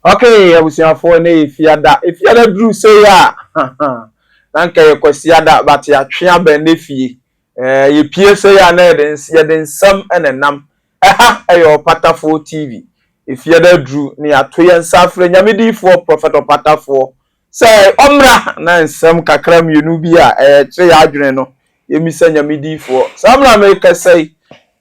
Okay, I was here for if you had drew say ya. Nanka ye kwasiada but ya twa benefi ye pie say ya na den sam enenam ayo Opatafuor TV if you had drew ni ato ye nsafre nyamedi for prophet Opatafuor say omra na nsam kakra mienu bi a tre ya adwene no ye misa nyamedi for samra make say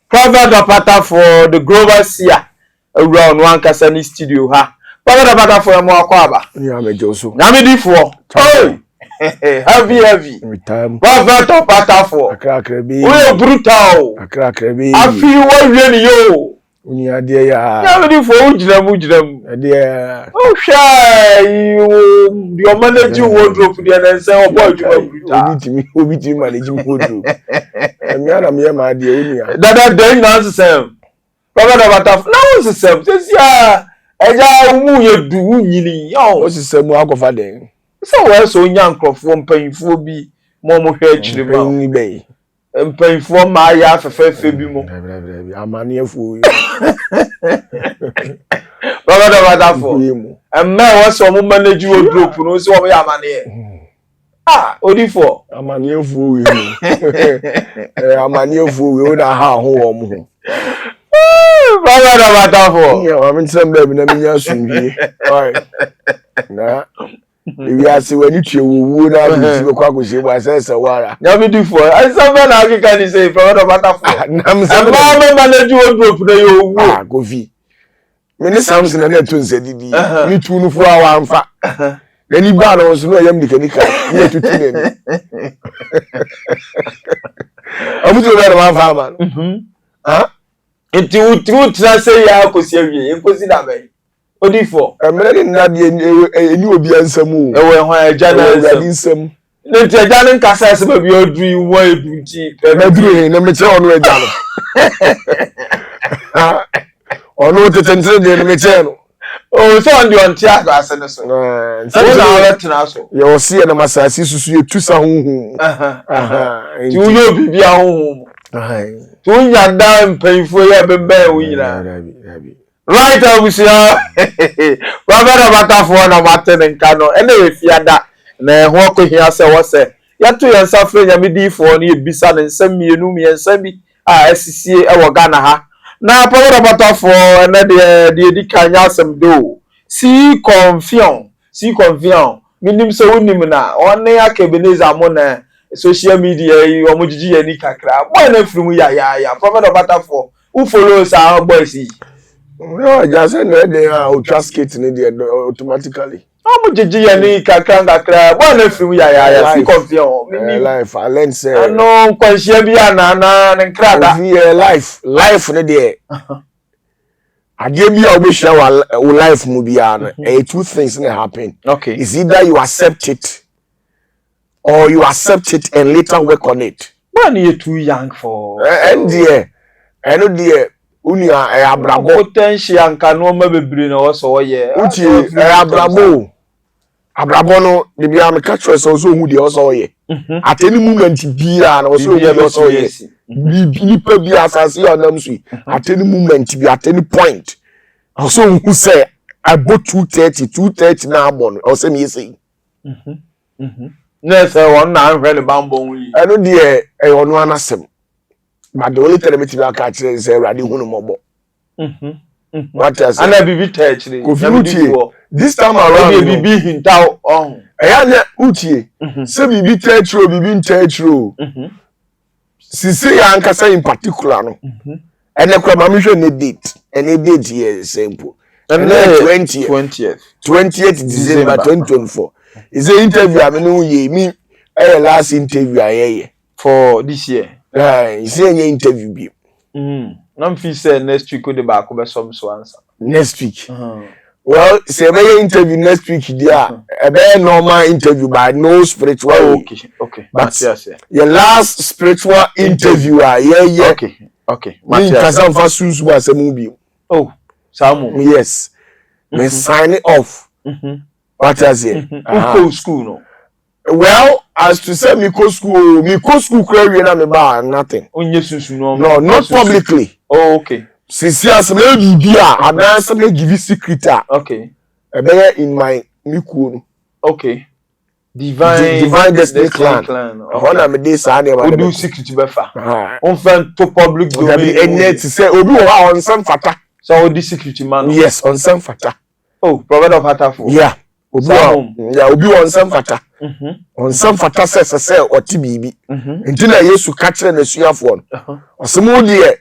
prophet Opatafuor the global seer around one kasa ni studio ha prophet Opatafuor mo akwaba ya mejoso nyamedi for oh heavy time prophet Opatafuor akra bi we brutal akra bi afi wo wie ni yo uni ade ya nyamedi for ujinam ade oh shy your managing wardrobe dey na say obo adwuma brutal obitimi managing wardrobe emi ana me ma ade uni ya that dey na say prophet Opatafuor na wo say ya eja umu ye du nyini yo o sisem akofa den so we so nya nkrofo mpanyifo bi mo hwe akire ma ni be mpanyifo ma ya afefe bi mo amanefu prophet Opatafuor emme wo so mo manage wardrobe no so wo ya amane odifo amanefu we amanefu we o da ha ho wo mo prophet Opatafuor yeah I'm some baby na me nya sunwie na if you see when you tue wo na bi ti kwa ko se bo asese wara nyamedi for asaba na akika ni say prophet Opatafuor nam se ma manage wardrobe na yo wo kofi me ni Samson na to nse didi ni tu nu fu awa amfa ni ba na so no yam dikanika ni tutu ne ni amutu ba na fa ma enti utu tra say ya akosi awie enkosi da bai odifo emere ni na de eni obi ansam o ewe ho aja na ansam nti aja ne nkasa se ba bi odru wo eduti na duru na me che onu aja no onu tetente de me che no o so ndi on ti ase ne so so na wetena so ye o se na masasi susu ye tusa honhom ti uyo bibia honhom ti unya da mpanyfo ye bembe wo nyina right abusia prophet Opatafuor na matene nka no ene efiada na ho akohia se wo se yato ye nsafre nyamedi fo ne ebisa ne nsam mienu miensa bi asisie ewo Ghana ha na prophet Opatafuor na de di kanya asem do C-Confion minim se wonim na one akebeniza mo na social media yi omujiji ye ni kakra boy na firim ya prophet Opatafuor who follows our boys yi no just no dey trust ni dey automatically omujiji ye ni kakra boy na firim ya C-Confion life I learn say no kwanhia bi na nkrada life ne dey ade bi a obehia wa life mu bia no two things na happen. Okay, is either you accept it or you accept it and later work on it. when you too young for and there uni abrabo potential nka no ma bebre na wo so ye uti abrabo no de bia me catch so hu de wo so ye at any moment bia na wo so ye wo so ye nipa bia asase ya nam su at any moment bi at any point so who say about 230 na abon o say me say na say won na hwe le bambo yi eno de ono anasem but the only time me ti aka kire say radi hunu mobo what is ana bibi touch this time around bibi hintaw on eya na utie say bibi touch ro bibi touch ro sisi ya nkasa in particular no ene kwa ma me hwe ne date ene date here simple and 20th December 2024 is the interview I mean ye me last interview I for this year you see any interview bi nam fi say next week go dey back be some so answer next week well say be interview next week there a be normal interview by no spiritual okay but your last spiritual interview okay me kasa fa susu ba se mu bi Samu yes me sign it off what is it school no well as to say me go school cry we na me ba nothing onye susu no not publicly okay since as me bibia and answer me give you secret okay Ebeye in my niku. Okay. Divine Destiny Clan. Ona me dey sa na we do secret befa. On fan to public domain. Ene ti say obi wo ha on sam fata. So we do secret man. Yes, on sam fata. Oh, Prophet of Opatafuor. Yeah. Obi on sam fata. On sam fata say oti bibi. Nti na Yesu ka kire na suafo no. Osemo de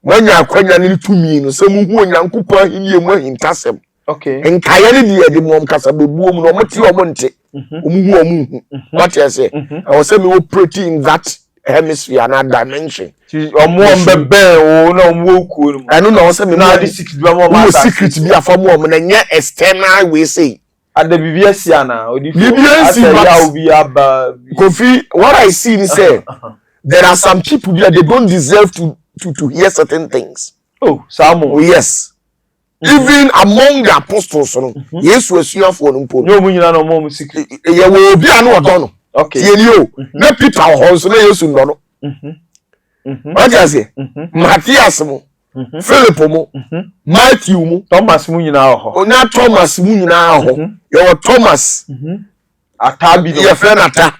wanya akwanya ni tumi no se mu hu onyankopon ahini emu ahintasem. Okay. Nkaya ni de mo kasa bebuo mu no mo ti omo nte. What you say? I was saying we operate in that hemisphere and that dimension. I don't know. Say me now secret be a form of external we say. At the BBS na. Kofi, what I see is say there are some people there they don't deserve to hear certain things. Oh, some. Oh, yes. Even among the apostles, yes, we see for no munyina no mo secret. Ye will be an odono. Okay. You na Peter Horse na Yesu no. What you say? Matthias mo, Philip mo, Matthew mo, Thomas munyina ho. Na Thomas munyina ho. Your Thomas. Atabi your friend ata.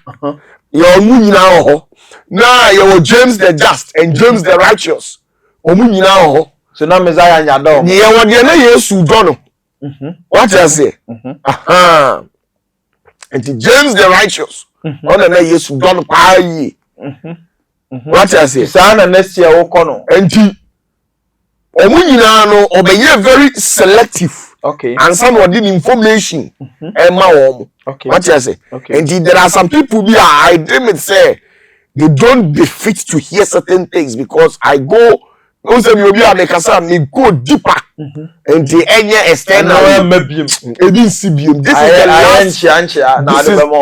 Your munyina ho. Na your James the just and James the righteous. O munyina ho. So now Messiah nyado. Ye wo de na Yesu do no. What you say? Aha. And James the righteous. Ona na Yesu do no pa yi. What you say? Sa na next year wo kono. Enti omu nyina no obeye very selective. Okay. And some of the information ema wo. Okay. What you say? Okay. And there are some people be I dream it say they don't be fit to hear certain things because I go also you be amekasa me go deeper and the any external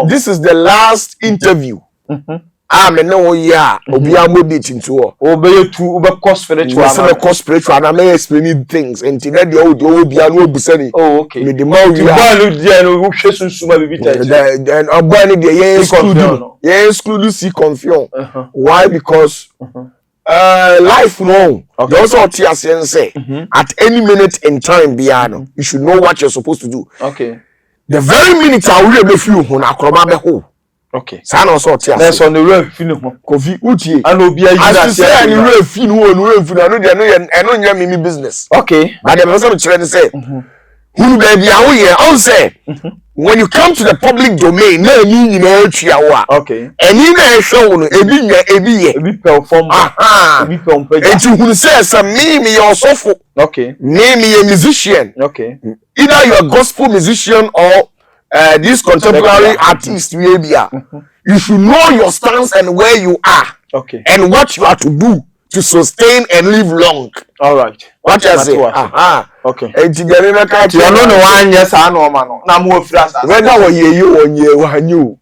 this is the last interview me no yeah obi amodit into obey to ube cost spiritual na me explaining things and the dey obi anu obusani oh okay me the more we are there no hwe sunsuma bibita then ogbani dey exclude C-Confion why because life no. Okay. You also say at any minute in time biano, you should know what you're supposed to do. Okay. The very minute I will be few when I come be home. Okay. San also tia. That's on the road finu. Kofi utie. And obi ayi na say any road finu I no nya me business. Okay. But the person trying to say who baby how here I say when you come to the public domain na ni nyina atwa wa. Okay. Eni na show no ebi perform. Ebi perform. And you who says me your sofo. Okay. Name me a musician. Okay. Either you're a gospel musician or this contemporary artist you should know your stance and where you are. Okay. And what you are to do to sustain and live long. All right. What you say? Okay. And you know no one yes I know man. Na mo ofra sa. Whether you on you.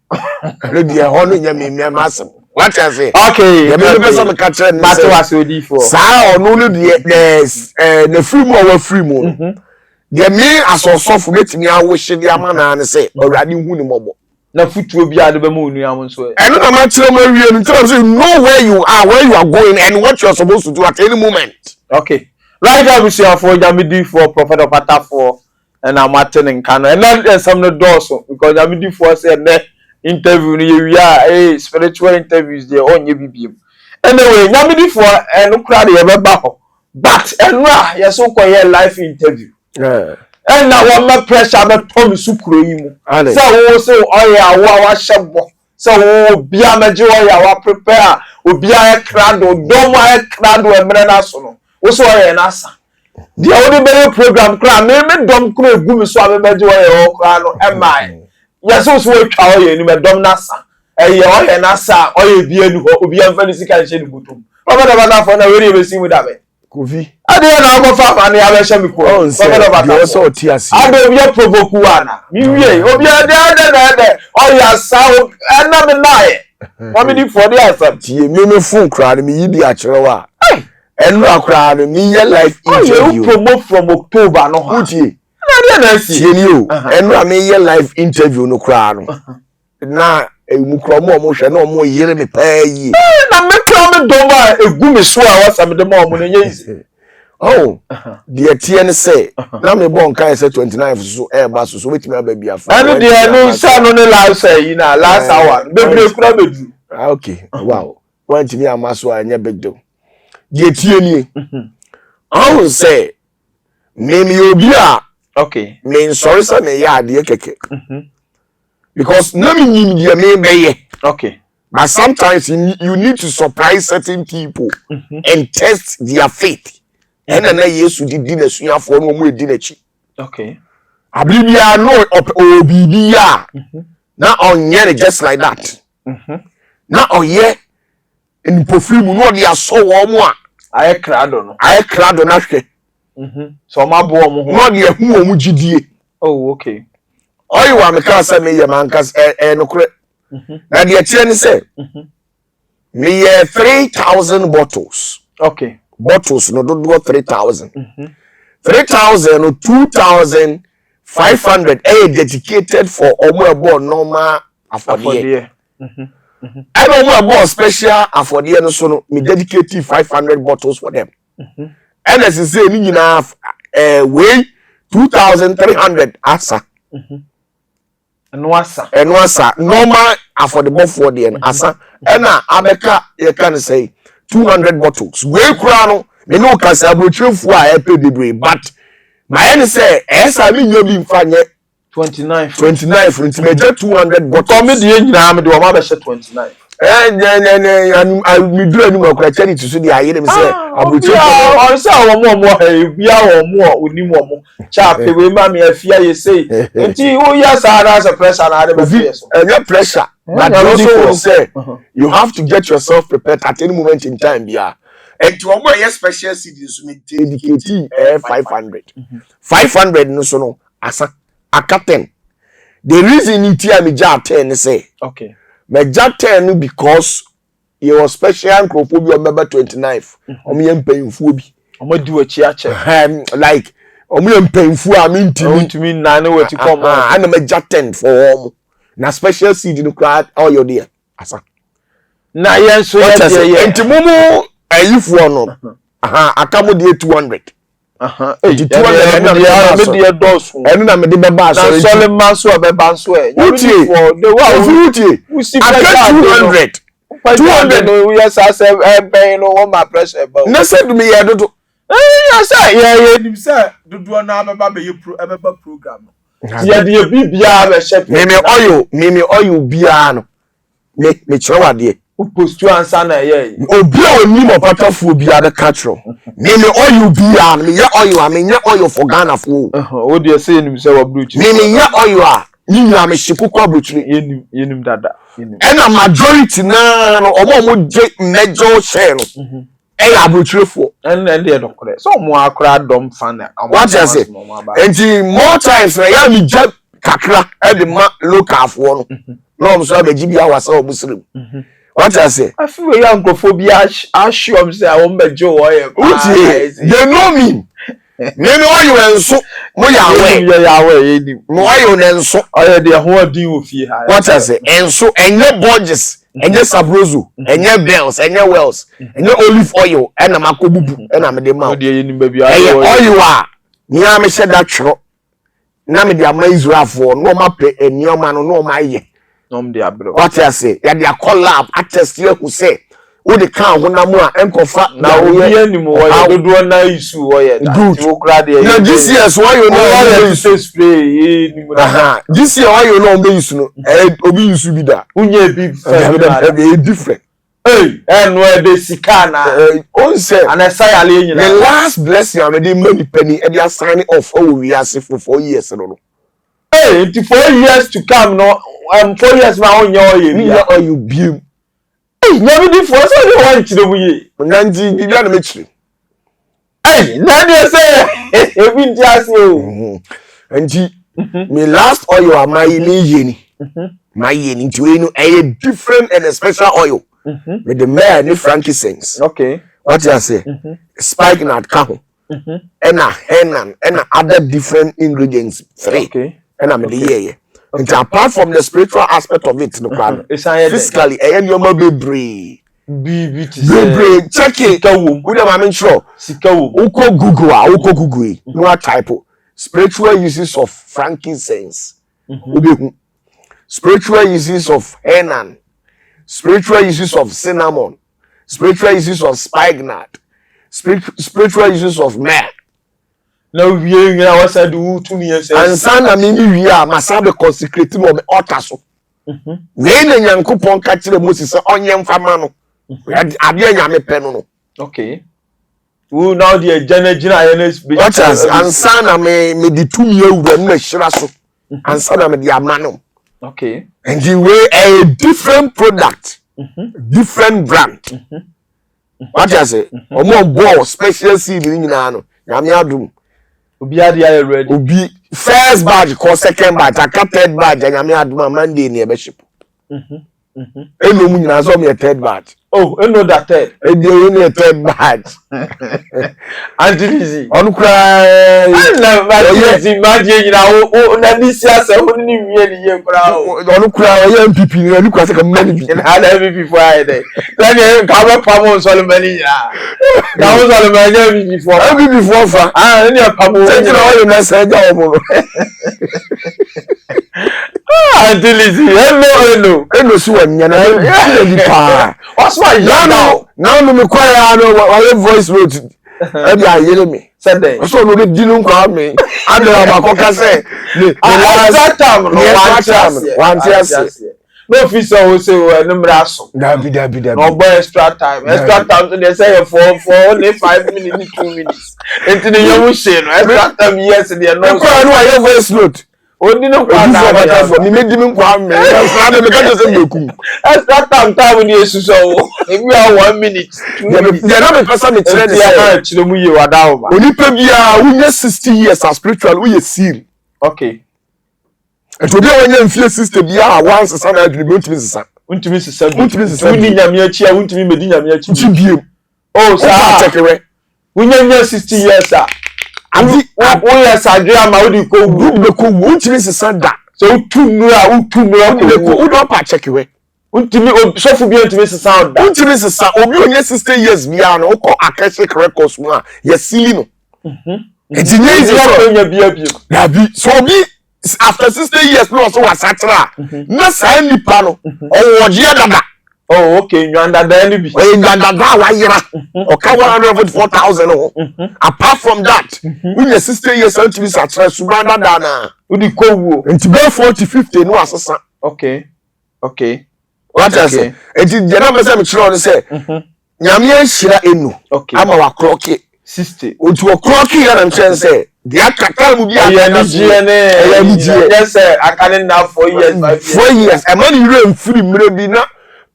Ready honor me massive. What you say? Okay. The person catch matter was ready for. Sa no the free more. The me as also get me I wish the amana and say already hu ni mobo. Na futuo bia de be ma onu am so. And no ma tell me we in terms of know where you are going and what you are supposed to do at any moment. Okay. Right now we see for Jamidi for Prophet Opatafuor and I'm attending Kano. And not some the doors because Jamidi for said that interview we are spiritual interviews there on your BBM. Anyway, Jamidi for and crowd but and yes so call life interview. Yeah. And now one more pressure but Tom Sukuro yimu. So wa shabo. So bia meje wa prepare obi a crowd do wa crowd we mre na so no. Wo so na asa. The only better program crowd me dom kro egu mi so abebeje o crowd no MI. Yes so we twa o ni me dom na asa. Ye na asa bia enu ho obi an fa ni sika nche ni butum. Baba for na we be sin with that. Kofi. Ade na go fa mani abesha mi ko. Baba so otiasi. Ade obi provoke wana. Mi wie obi ade. Ya sa na me nae. Mami di for the answer. Tie me phone crowd me yi bi a kire wa. Enu akra no me ye life interview. You promote from October no ha. Utie. Na see. Tie ni o. Enu me ye live interview no crowd no. Na emu kromo mo hwe na mo yire me pa yi. Na me kra me dom a egu me so a wasa me dem a mo na ye. Oh, the TN say, now me born kai say 29 so bus so wait me baby afa. And the no son on the last say, last hour. Baby kura bedu. Okay. Wow. Want me amaso anya big deal. The TN oh say me obi a okay. Me sorry say me ya de keke. Because no me me be okay. But sometimes you need to surprise certain people and test their faith. And then yes, you did dinner for no more dinner. Okay. I believe you are no obia. Now on yen just like that. Now on ye in perfume no they are so warm. I crado no. I crado na hwe. So ma bo omo ho. No dey hu omo gidie. Oh, okay. Oyi wa me ka say me ye man ka no kure. Na dey tie ni say. Me ye 3,000 bottles. Okay. Bottles no do 3,000. 3,000 or 2,500 dedicated for omo normal affordie. And omo special affordie no so no me dedicate 500 bottles for them. And as I say ni nyina weigh 2,300 asa. No asa normal affordable for the asa. And abeka you can say 200 bottles. We kura no me no ka say abrochefo a pay bebre but my end say esa me nyo bi mfa nye 29 for me 200 bottles. Come dey nyina me dey o ma be 29. I me do any more charity so dey aye dem say abrochefo on say omo bia omo onim omo chap we ma me afia ye say enti wo ya sa na as pressure na dey be so any pressure but also say you have to get yourself prepared at any moment in time bia. And to omo yes special CDs me dedicate 500. 500 no so no asa aka 10. The reason it here me ja 10 say okay. Me ja 10 because you was special microphobia member 29th. Omo ye mpanyimfo bi. Omo di wachi ache. Like omo ye mpanyimfo a me ntimi na no wati come on. And me ja 10 for omo. Na special CD no crowd all your there. Asa. Na yen so ye enti mumu ayifuo no. Akamo de 200. 200 me de dosu. Enu na me de beba so. Na sole manso beba so e. Utie. The wa utie. Aka 200. 200 no yes as ben no one my pressure about. Na said me ye dodo. I say ye nim say dodo na beba be program. Ye de bibia be shepherd. Me oil bia no. Me chewade. Post to answer na ye. Obi a onim opatafuor bia de catro. Me oil bia me ye oil a me ye oil for Ghana for. O dey say nim say wabruchi. Me ye oil a nyina me shikuko abruchi. Yenim dada. And a majority na no omo je major share no. Abruchifo. And they don't correct. So mo akra dom fan. What I say? And more times na ya me je kakra e de ma local for no. No so be gibia wasa obusrim. What I say? I feel we ankophobia assure say I won be jo oye. They know me. Me oyo enso mo ya we. Mo oyo nenso. Oye de ho adin wo fie ha. What I say? Enso enye Borges, enye Sabrozo, enye Bells, enye Wells, enye olive oil, ena makobubu, ena me de ma. O de yenim ba bia. Oyo a ni a me sheda twro. Na me de ama Israelfo no ma pe enioma no ma ye. Nom de abro. What I say? Ya de collab attest you who say wo de kan ho na mu a enkofa na obi anim wo ye dodo na isu wo ye that wo kra de. Na this year so you know say spray ni mu na. This year why you know be isu no obi isu bi da. Unye bi different. Hey, and where they sika na on say and I say ale nyina. The last blessing I made money penny e dey sign off we are for 4 years no. Hey, 4 years to come no 4 years na onye oye bi. Ya you bi. Never did for us only one chile ye. Nanti bibia na mechire. Hey, na dey say e bi ntiase o. Anti me last oil amayi ni yeni. My yeni nti we no different and a special oil. With the mare ni frankincense. Okay. What you say? Spikenard kaho. And other different ingredients 3. Okay. And I'm the ye. And apart from the spiritual aspect of it, no plan. Physically, and your mobile bree. Bebre check it. We dem am sure. Uko Google no type spiritual uses of frankincense. Spiritual uses of henna. Spiritual uses of cinnamon. Spiritual uses of spikenard. Spiritual uses of myrrh. Now we are what I do to me and sana mini we are masabe consecrating on altar so. We na Nyankopon ka kire Moses onyem fama no. Ade nyame pe no. Okay. Who now the general what as ansana me di tumi awura no hira so. Ansana me di amano. Okay. And the way a different product, different brand. What I say? Omo ball special seed ni nyina no. Nyame adum. Obi ade are ready. Obi first badge call second badge, aka third badge nyame adum Monday na e be ship. Eno mu nyina so me third badge. Oh, eno that third. E dey no third badge. Anti Onu kra na badge badge nyina o na this year say o ni wie ni ye kra o. Onu kra o ye MPP ni onu kra say ka mani bi. Na da MPP for ai dey. Then ka ba pamo so le mani ya. Na o so le mani MPP for. MPP for fa. Ah, ni pamo. Say o na say ja o mo. Hello. Eno si wanya na e di pa. What's why now me kwaya no wa voice note. E bi ayele me. Said they. So no be dinu kwa me. Adra makoka say. Last time one time. No officer will say no mraso. Dabi. No boy extra time. Extra time they say for only 5 minutes, 2 minutes. Into the young shame. Extra time yes they are no. Kwa voice note. Odi no kwa na for me di me kwa me na me ka say meku extra time ni esuso wo ebi a 1 minute 2 minutes ya na me pesa me kire say ya kire mu ye wada o ba oni pe bia wo 60 years as spiritual wo ye seal. Okay. And to be when you feel system bia once sana adwene untimi sisa wuni nyame achi a untimi medi nyame achi biem oh sa chekewe wunya 60 years a Adi wo yes adria ma wo di ko group be ko untimi sisa da so utumura be ko wo don pa chekewe untimi sofu bi untimi sisa da untimi sisa obi onye 60 years bia no ko akashik records mu a ye sili no etinye is what onya bia bi so obi after 60 years no so wasatra na sa nipa no owoje dada. Oh, okay. You understand me? Oh, you understand why you're okay. 144,000. Apart from that, when your sister years old to be such a subanda dana, would you go and to be 40-50 no assassin? Okay. What I say? It is the number I'm trying to say. Nyamia shira enu. Okay. I'm our clocky 60. Utu a clocky and I'm trying to say. The akaka will be a yes, sir. I can't now 4 years. 4 years. A man you run free, maybe not.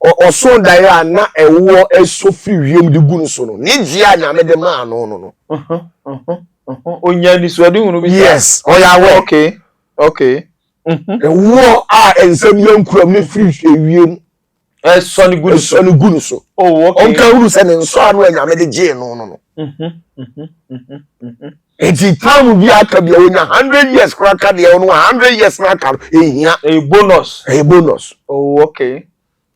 Or so dia na ewo eso free wiem de gu so no ne dia nya me de ma no onya ni so de hunu bi yes oya we okay ewo a ensem yankuram ne free wiem eso ni gu so oh okay onka huru se ne so anu nya me de je no eti time bi aka bi onya 100 years kraka de no 100 years na aka ehia a bonus oh okay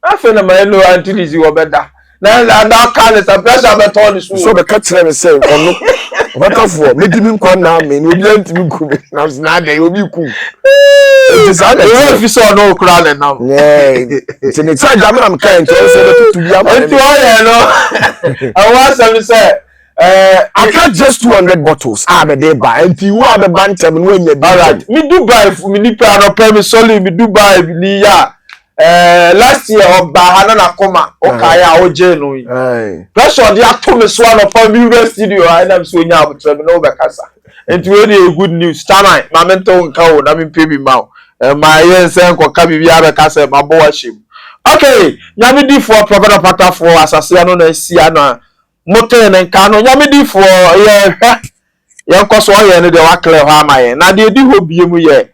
afa na my no until is you better na can is a pressure beton so be catch them say ono Opatafuor me di mi kwa na me no bi antimi ku na dey obi ku it is all if you saw no crowd now yeah it's an exciting jam am kind to say to ya no I want some say I got just 200 bottles be dey buy and you are the bantem no nya bi alright me Dubai me ni pa no pay me solid me Dubai ni ya last year oba hana na koma okaya oje no yi pressure dey ato me so no for me studio I am so nya abutre me no be kasa enti we dey good news tana ma mento nka wo na me pay me ma my yen say nko ka bi bia be kasa ma bo washim okay nyame di for prophet Opatafuor asase no na sia na moten nka no nyame di for ye nko so ye no de wa clear ho amaye na de di ho bie mu ye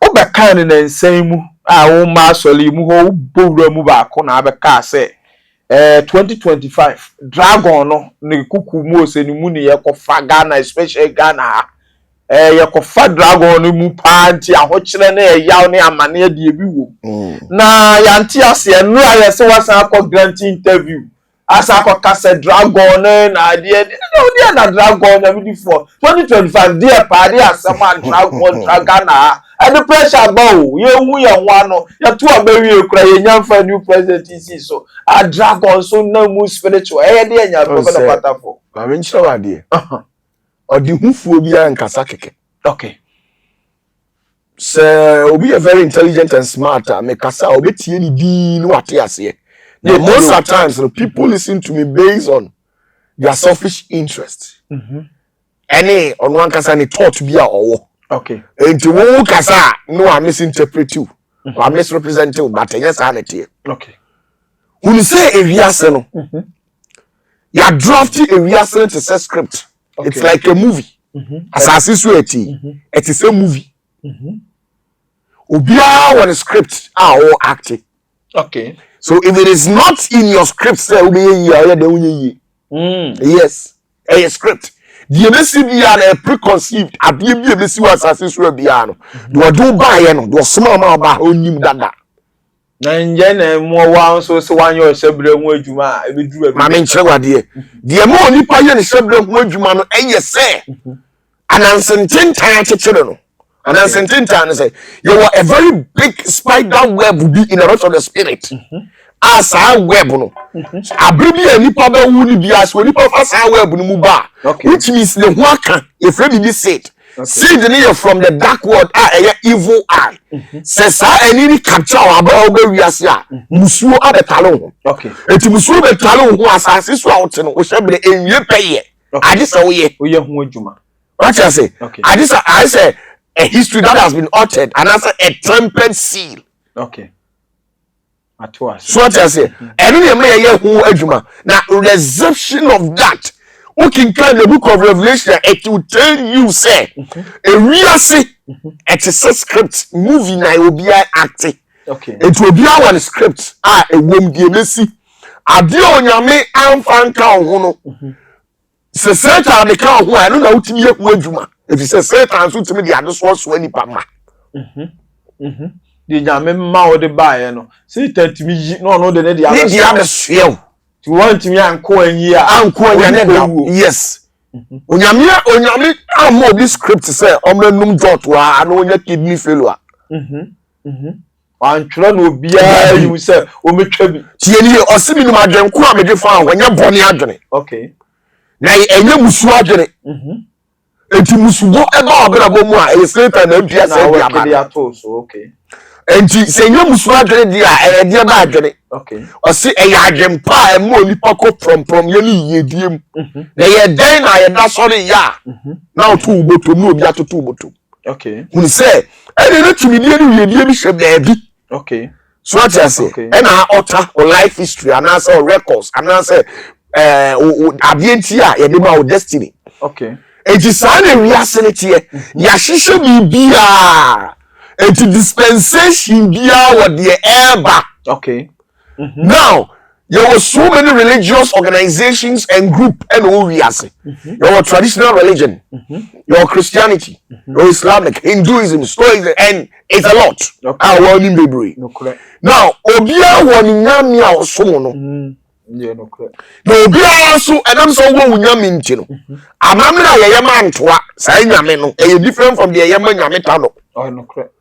obe kan na nsan mu a wo ma soli mu ho bowura mu ba ko na abeka se 2025 dragon no ne kuku mu ose ni mu ne ye ko fa Ghana especially Ghana yakofa dragon no mu pa nti ahokyere na yaw ne amane de ebi wo na yanti ase enu ayese wasan akọ grant interview asa akọ kase dragon na de na dragon na bi for 2025 there party asema dragon dragana and the pressure bow ye hu ye ho ano ye to abawie kura ye nyamfa new president is so a dragon so na mu spiritual de enya prophet Opatafuor I mean sure ade or the hufuo bia nkasa keke. Okay. So we are very intelligent and smart. Me kasa obetie ni di no ate ase. Most of the times people listen to me based on their selfish interest. Any on one kasa ni thought bia owo. Okay. Enti wo kasa no I misinterpret you. I misrepresent you but yes sanity. Okay. When you say a reason no. You are drafting a reason to say script. Okay. It's like a movie. As I see so it is a movie. Obia one script or acting. Okay. So if it is not in your script, say yes, a script. The MSC are preconceived. I believe the MSC was as well beyond. Do buy no, do small ba onim dada. Na nje na mo wa so se wan yo sebre ho adwuma e be duru ma me nkyere wade de mo onipa ye ne sebre ho adwuma no eye se anansentintan kekere no anansentintan say you were a very big spider web be in the rest of the spirit as a web no abribi anipa ba wu ni bia so anipa fa sa web no mu ba which means the ho aka if be said seed near from the dark world evil eye says any capture about wiase a musuo abetalo ho okay eti musuo betalo ho asase so out no o shebre enwie peye ade se wo ye ho adwuma what you say I say a history that has been altered and as a tempered seal okay atwas so what you say enu ye me ye ho adwuma na reception of that. Looking at the book of Revelation, it will tell you, say, a real it's a script movie na will be acting. Okay. It will be our script. A wom die mesi. Ade onyame amfanka ho no. Se Satan de ka ho anu na utimi eku adwuma. If se Satan so utimi de ade so anipa ma. De nyame ma wo de bae no. Satan timi yi no de ne de ade. Ne de ade so. You want me anko anyi a anko anyi yes onyame amo this script say omnum dot wa na onya kidney failure antro no bia you say o metwa bi tie ni osimi no adwenko a mede fa wonya bone adwene okay na enye musu adwene enti musubo eba obrabo mu a Satan na bia say bia ma okay enti senye musu adwene dia dia ba adwene okay osi adwempa mo nipa ko from ye ni yediem na ye den na ye da sori ya na otu uboto mu obi atoto uboto okay when say ene na tumi die ni yediem hye baabi okay so what you say ena alter or life history and answer records and answer abienti a ye de ma o destiny okay enti sa na wiase ne tie ya hihye bibia enti dispensation bia wo de eba okay now there were so many religious organizations and group and owiase your traditional religion your Christianity your Islamic Hinduism Stoicism and it's a lot now obia woni nyame a osomo no yeah no correct no obia so enam so wo nyame nti no amamra ye ma ntoa sai nyame no e different from the ye ma nyame ta no oh no correct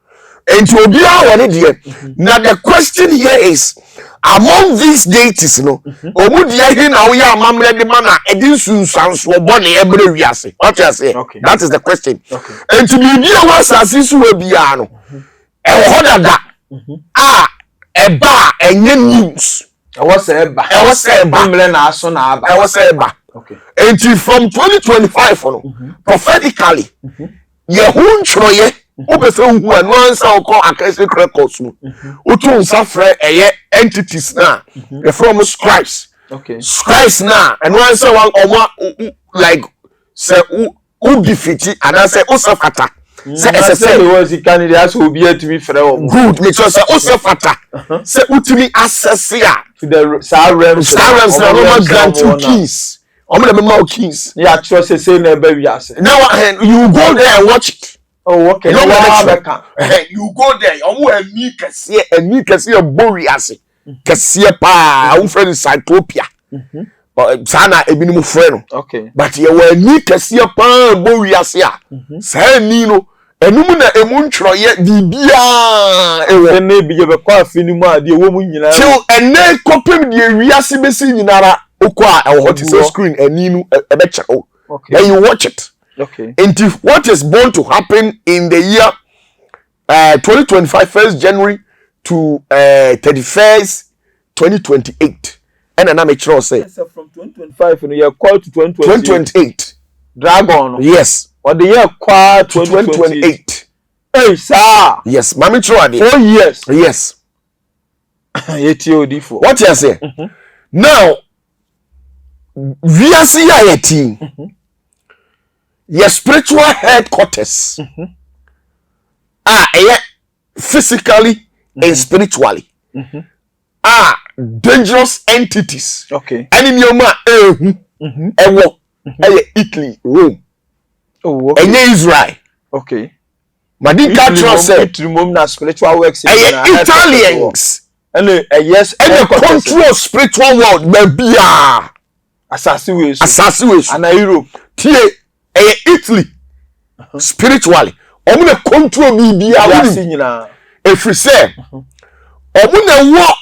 and to be our idiot. Now the question here is among these deities, no, Omudia here now we are mamma the manna, and this sounds so bonny every we say. What you say? Okay. That is the question. Okay. And to be dear was as this will be ano. A that a bar and news. I was a bar. I was a bar. I was a bar. Okay. And from 2025 prophetically, Yehun Troye. Obefe hu anu ansa okọ akese records mu otu nsa frɛ eye entities na from scribes okay scribes na anu ansa wan omo like say who defeat and say osafata say say was candidate so obi atimi frɛ o good make sure say osafata say utimi access ya to the realms na normal grant keys I'm the member kings. Yeah, trust say never be as. Now you go there and watch it. Oh, okay. No, you go there. You can see a borias. Cassia pa, our friend Cyclopia. Sana ebinimu friend. Okay. But you were ni cassia pa borias ya. Say Nino. Enumu na emuntro ye bibia ewo ne bi je be kwa afinimu ade wo mu nyina till ene kopem de wiase besi nyinara okwa ewo ti say screen aninu ebe check out. Okay. Then you watch it. Okay. And if what is born to happen in the year 2025 1st January to 31st 2028 and na make sure say from 2025 no you call to 2028 dragon. Yes. Or the year qua 2028. Hey, sir. Yes, Mami Chua. 4 years. Yes. ATOD4. What you say? Now, we are seeing a team. Your spiritual headquarters are physically and spiritually are dangerous entities. Okay. And in your man, Italy, Rome. Oh, okay. And Israel. Okay. Madika said, spiritual works. Italians. And yes, and the control spiritual world, baby. Assassination. And Europe. Tie, Italy. Spiritually. Omune control BBA. If you say, Omune what?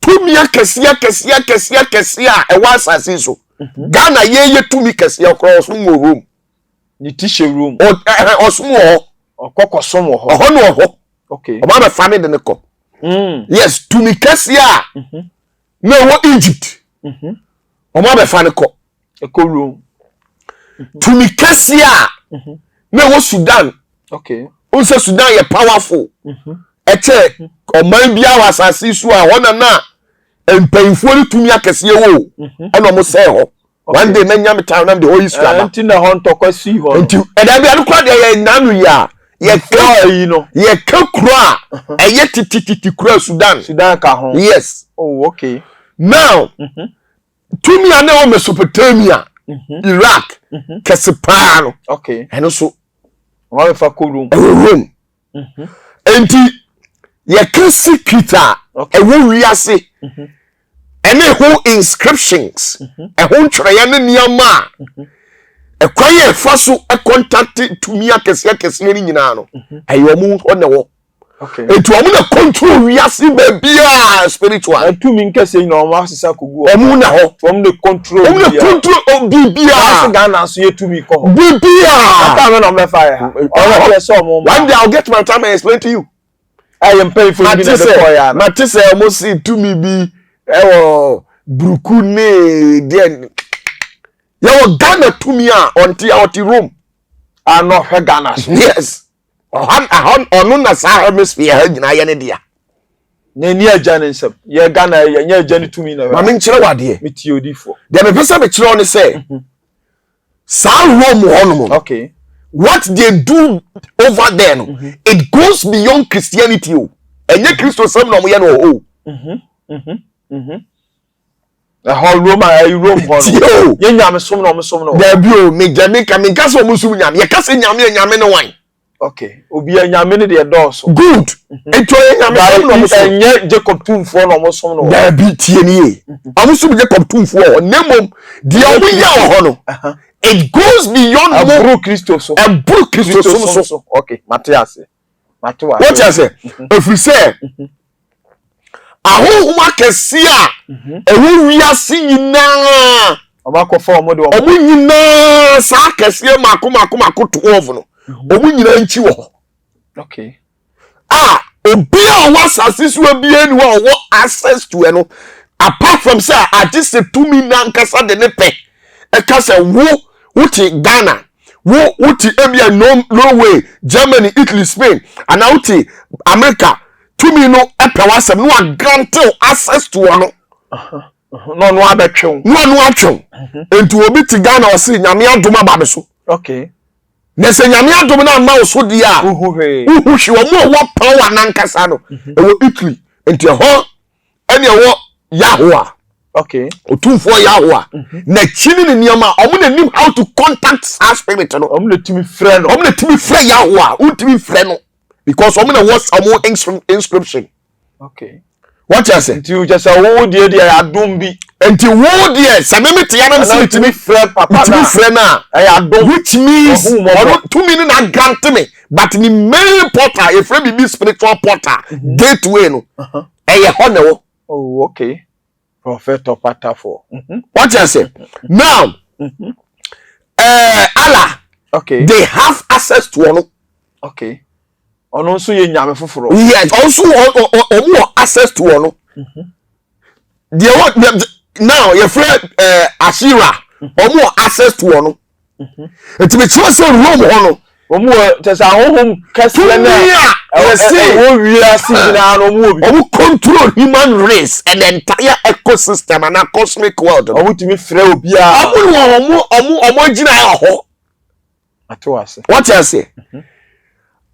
Tumia kesia, a was assassin. Ghana ye tumi kesia across room. Ni tissue room or small or kokosom ho ho. Okay. About a family in the cup. Yes, to me Cassia. No, what Egypt? About a family cup. A cool room. To me Cassia. No, what Sudan? Okay. Also, Sudan, you're powerful. A check or maybe our assassin, one and now. And painfully to me, I can see you. And almost say, one day, many am town of the Holy Spirit. Until the hunt or see her. And I be quite a nanu ya. Ye cry, you know. Ye can cry. And yet, titi cry Sudan. Sudan ka. Yes. Oh, okay. Now, to me, I know Mesopotamia, Iraq, Kesipano. Okay. And also, one of a cool room. Room. And ye can see Kita. Okay. And what we are saying. And who inscriptions, a whole triangle near ma, a quiet fossil, a contacted to me a cassia nano. I will move on the wall. Okay. And to a control, we are seeing baby spiritual. And 2 minutes saying no master Saku from the control of BBR. Ghana, so you to me call BBR. On my fire. One day I'll get my time and explain to you. I am paying for the Matisse almost see to me be. Brukune then you Ghana to me until out room. I know her Ghana. Yes. On na sa hemisphere na ye ne dia. Na ni agane nsem. Ye Ghana ye agane to me na. Ma me nkyere wade. Metiodifo. Dem me pese be kyere on say. Sa Rome hono. Okay. What they do over there it goes beyond Christianity o. Enye Christo sem na mo ye no o. The whole Rome hono. Ye nyame som no. There be o me Jamaica me gas o musum nyame. Ye kase nyame no wan. Okay. Obi nyame ne de doso. Good. Eto ye nyame som no so. Enye Jacob Tumfo no som no. There be tie nie. Amusum Jacob Tumfo o nemom de obi ya hono. It goes beyond more Christo so. And Bru Christo so. Okay, Matthias. What you say? If we say ahoma kesia ewu wiase nyina obakofo omo de omo nyina sa kesia mako 12 no omo nyina nchi wo. Okay. Obi a was assist we bi eni wo access to eno apart from say I just say to me na nkasa de ne pe e ka say wo wuti Ghana wo wuti ebia Norway, Germany, Italy, Spain and wuti America to me no epawasem no grant access to one no abetwe no atwe enti obi ti Ghana o se nyame adoma ba be so. Okay. Na se nyame adoma na ma so dia uhuhwe wo power na nkasa no e wo Italy enti ho ene wo Yahweh. Okay. Otumfuo Yahweh. Na chini ni niyama omu na nim how to contact our spirit no. Omu na timi frɛ no. Omu na timi frɛ Yahweh. Untimi frɛ no. Because omu na was omu inscription. Okay. What you say? Nti you just say wo die dia adom bi. Nti wo die se me tia na se timi frɛ papa na. Timi frɛ na. Adom. Which means to me na grant me. But the main portal, if we be spiritual portal, gateway no. Eye ho na wo. Oh, okay. Prophet Opatafuor. What you say? Now, Allah. Okay. They have access to one. Okay. Ono nso ye nyame foforo. Yes, also omo access to one. Now your friend Ashira, omo access to one. Enti me twa say Rome ho Omu tesa honhom kase na wo wiase na no mu obi. Omu control human race and the entire ecosystem and a cosmic world. Omu timi frɛ obi a. Omu gina ho. Atwase. What you say?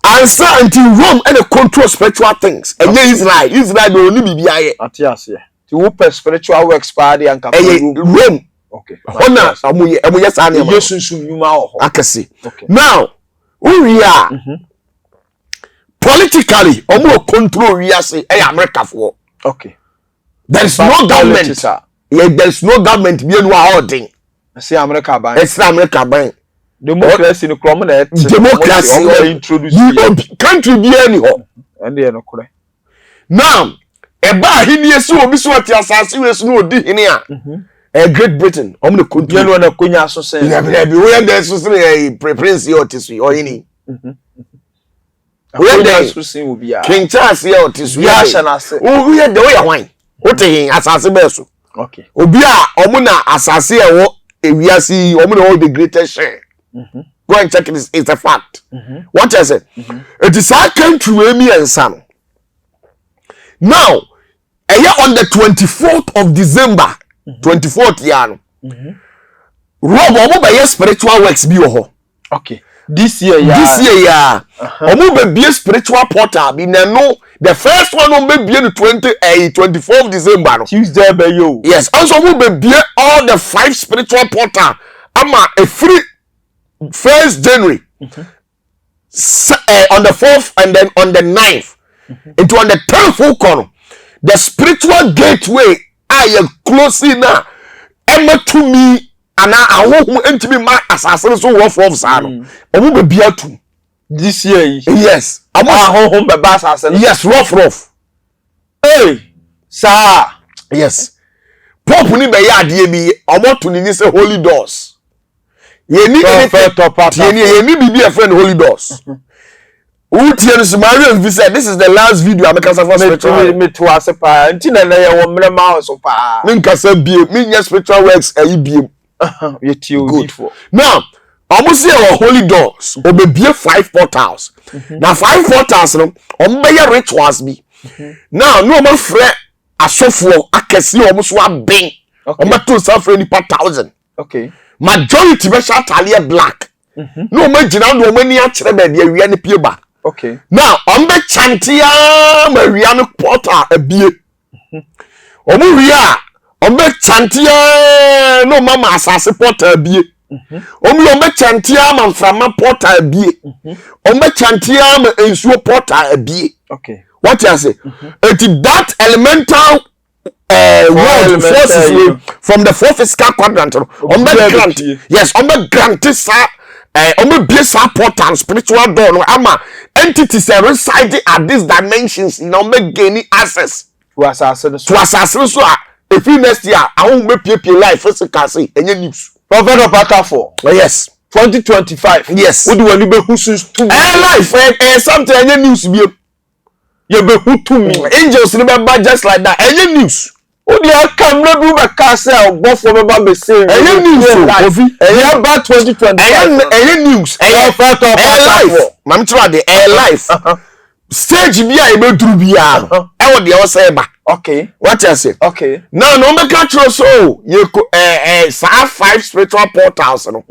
Answer until Rome and the control spiritual things. And Israel be only bibia ye. Atwase. Ti wo spiritual works pa dey anka Rome. Okay. Ona amu yes ani ma. Yesu nyuma ho. Akasi. Okay. Now, we are politically omo control we are say America for. Okay. There is no government. Yeah, there is no government be no holding. Say America ban. It's America ban. Democracy no krom na democracy introduce country be any ho. And dey no kore. Now, eba hini esi obi so ati asase we so no odi hini a Great Britain omo the country you know na konya so say yeah be we dey so say preference here otisu or hini we dey so say obi a King Charles here otisu ya shanase we dey we hwan ote hin asase be so okay obi a omo na asase e wo ewiase omo na all the greatest share go and check it, it's a fact what I said it is our country we me ensa now on the 24th of December 24th year no Rob omo be spiritual works bi ho okay this year omo be be spiritual portal bi na no the first one omo be no 24th December no Tuesday be yo yes also omo be all the 5 spiritual portal ama a free 1st January on the 4th and then on the 9th into on the 10th corner the spiritual gateway I am closing now emma to me and I won't enter me my assassin so rough of sano omo be bia to this year yes I'm home be assassin yes rough hey sir yes Pope ni be ya ade bi omo to ni say holy doors ye ni bibi a friend holy doors this is the last video I make spiritual me to as pa ntina na ye wo mrema so pa me nkasa bie me nya spiritual works ayi bie ye tio for now almost say holy doors obebie 5 portals now 5 portals no ombe rituals bi now no ma frɛ asofo akesi omuso aben ometo safre ni 1000 okay majority be shatale black no ma gina no mani a kyerɛ ba dia wia ne pie ba okay now ombe chantia ma wia ne portal abie omu wia ombe chantia no mama asase portal abie ombe chantia ma mframa portal abie ombe chantia ma ensuo portal abie okay what you say it that elemental world forces from the 4th physical quadrant ombe grant yes ombe grant sa ombe be sa portal spiritual door no ama entities reside at these dimensions in ombe gain access to assassin so if next year I won't make people life physical say any news Prophet Opatafuor yes 2025 yes we do any be husus to life something any news be you be who to me angels remember just like that any news o dia camera do be cast go for me be say any news Ovi about 2025 any news Prophet Opatafuor mam try the life stage bi a e be duru bia e wo de o say ba okay what you say okay now no make catch so you go 5 spiritual portals no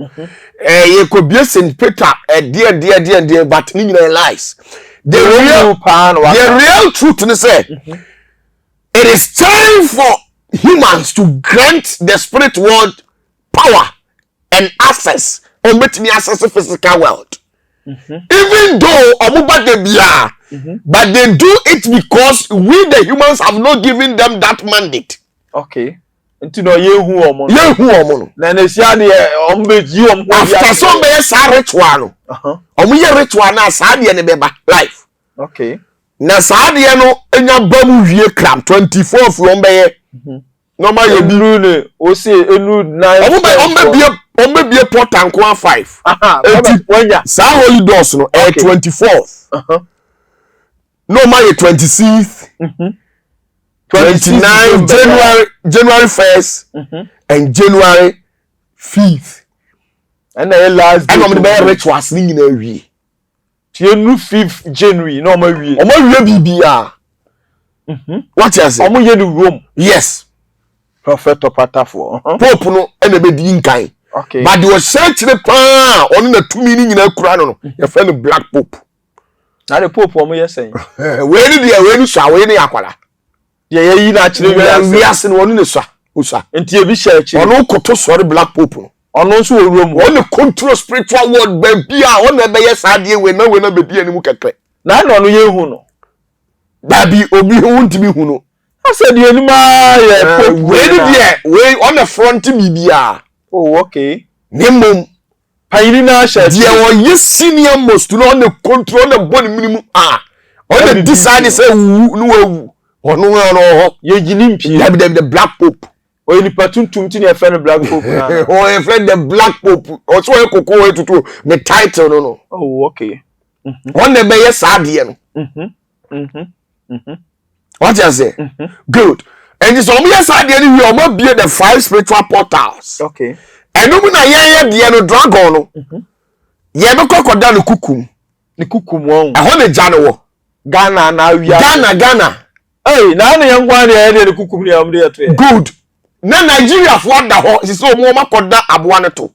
you could be St. Peter dear but in lies the real truth is say it is time for humans to grant the spirit world power and access on betting access the physical world. Even though but they do it because we the humans have not given them that mandate. Okay. Into no yehu omo. Na na sia de ombeji omo. After some be sa ritual no. Omo ye ritual na sa de ne beba life. Okay. Na sa de no enya bamu wie kram 24 from be normal ye biru ne o se enu 9 omo be port and 5. Sa holy doors no 24th. Normal ye 26th. 29 January 1st and January 5th. And the last day. And I'm the rituals in a week. Tienu 5th January, no more we. Omo BBR. What you say? Omo ye the Rome. Yes. Prophet Opatafuor. Pope no and be din kan. Okay. But the search the pan on the 2 meaning in a kura no. Your friend Black Pope. Na the Pope omo ye saying. Where did you so we ni akwala? Yeah, you naturally we are seeing one in the sa. Enti e bi church. Ono koto sorry Black Pope. Ono so Rome. One control spiritual world be a on be yes ade we na be bi ani mu kekre. Na no ye hu no. Baby obi hu ntimi hu no. I said the anima yeah we on the front bibia. Oh, okay. Nemom Pairina church. There were yes senior most no on the control the body minimum on the decide say no ono no ye ginimpi the Black Pope. O ni patuntum ti na friend Black Pope na. O e friend the Black Pope. O so e kokko we tutu the title no. Oh, okay. On the be yes ade no. What you say? Good. And it's on yes ade no we o be the 5 spiritual portals. Okay. And no na ye de no dragon no. Ye be kokoda no kukum. Ni kukum won. E ho ne jane wo. Ghana na awia. Ghana. Hey, na na yankwa de de kukum ni amde to. Good. Na Nigeria for da ho, si so mo makoda aboa ne to.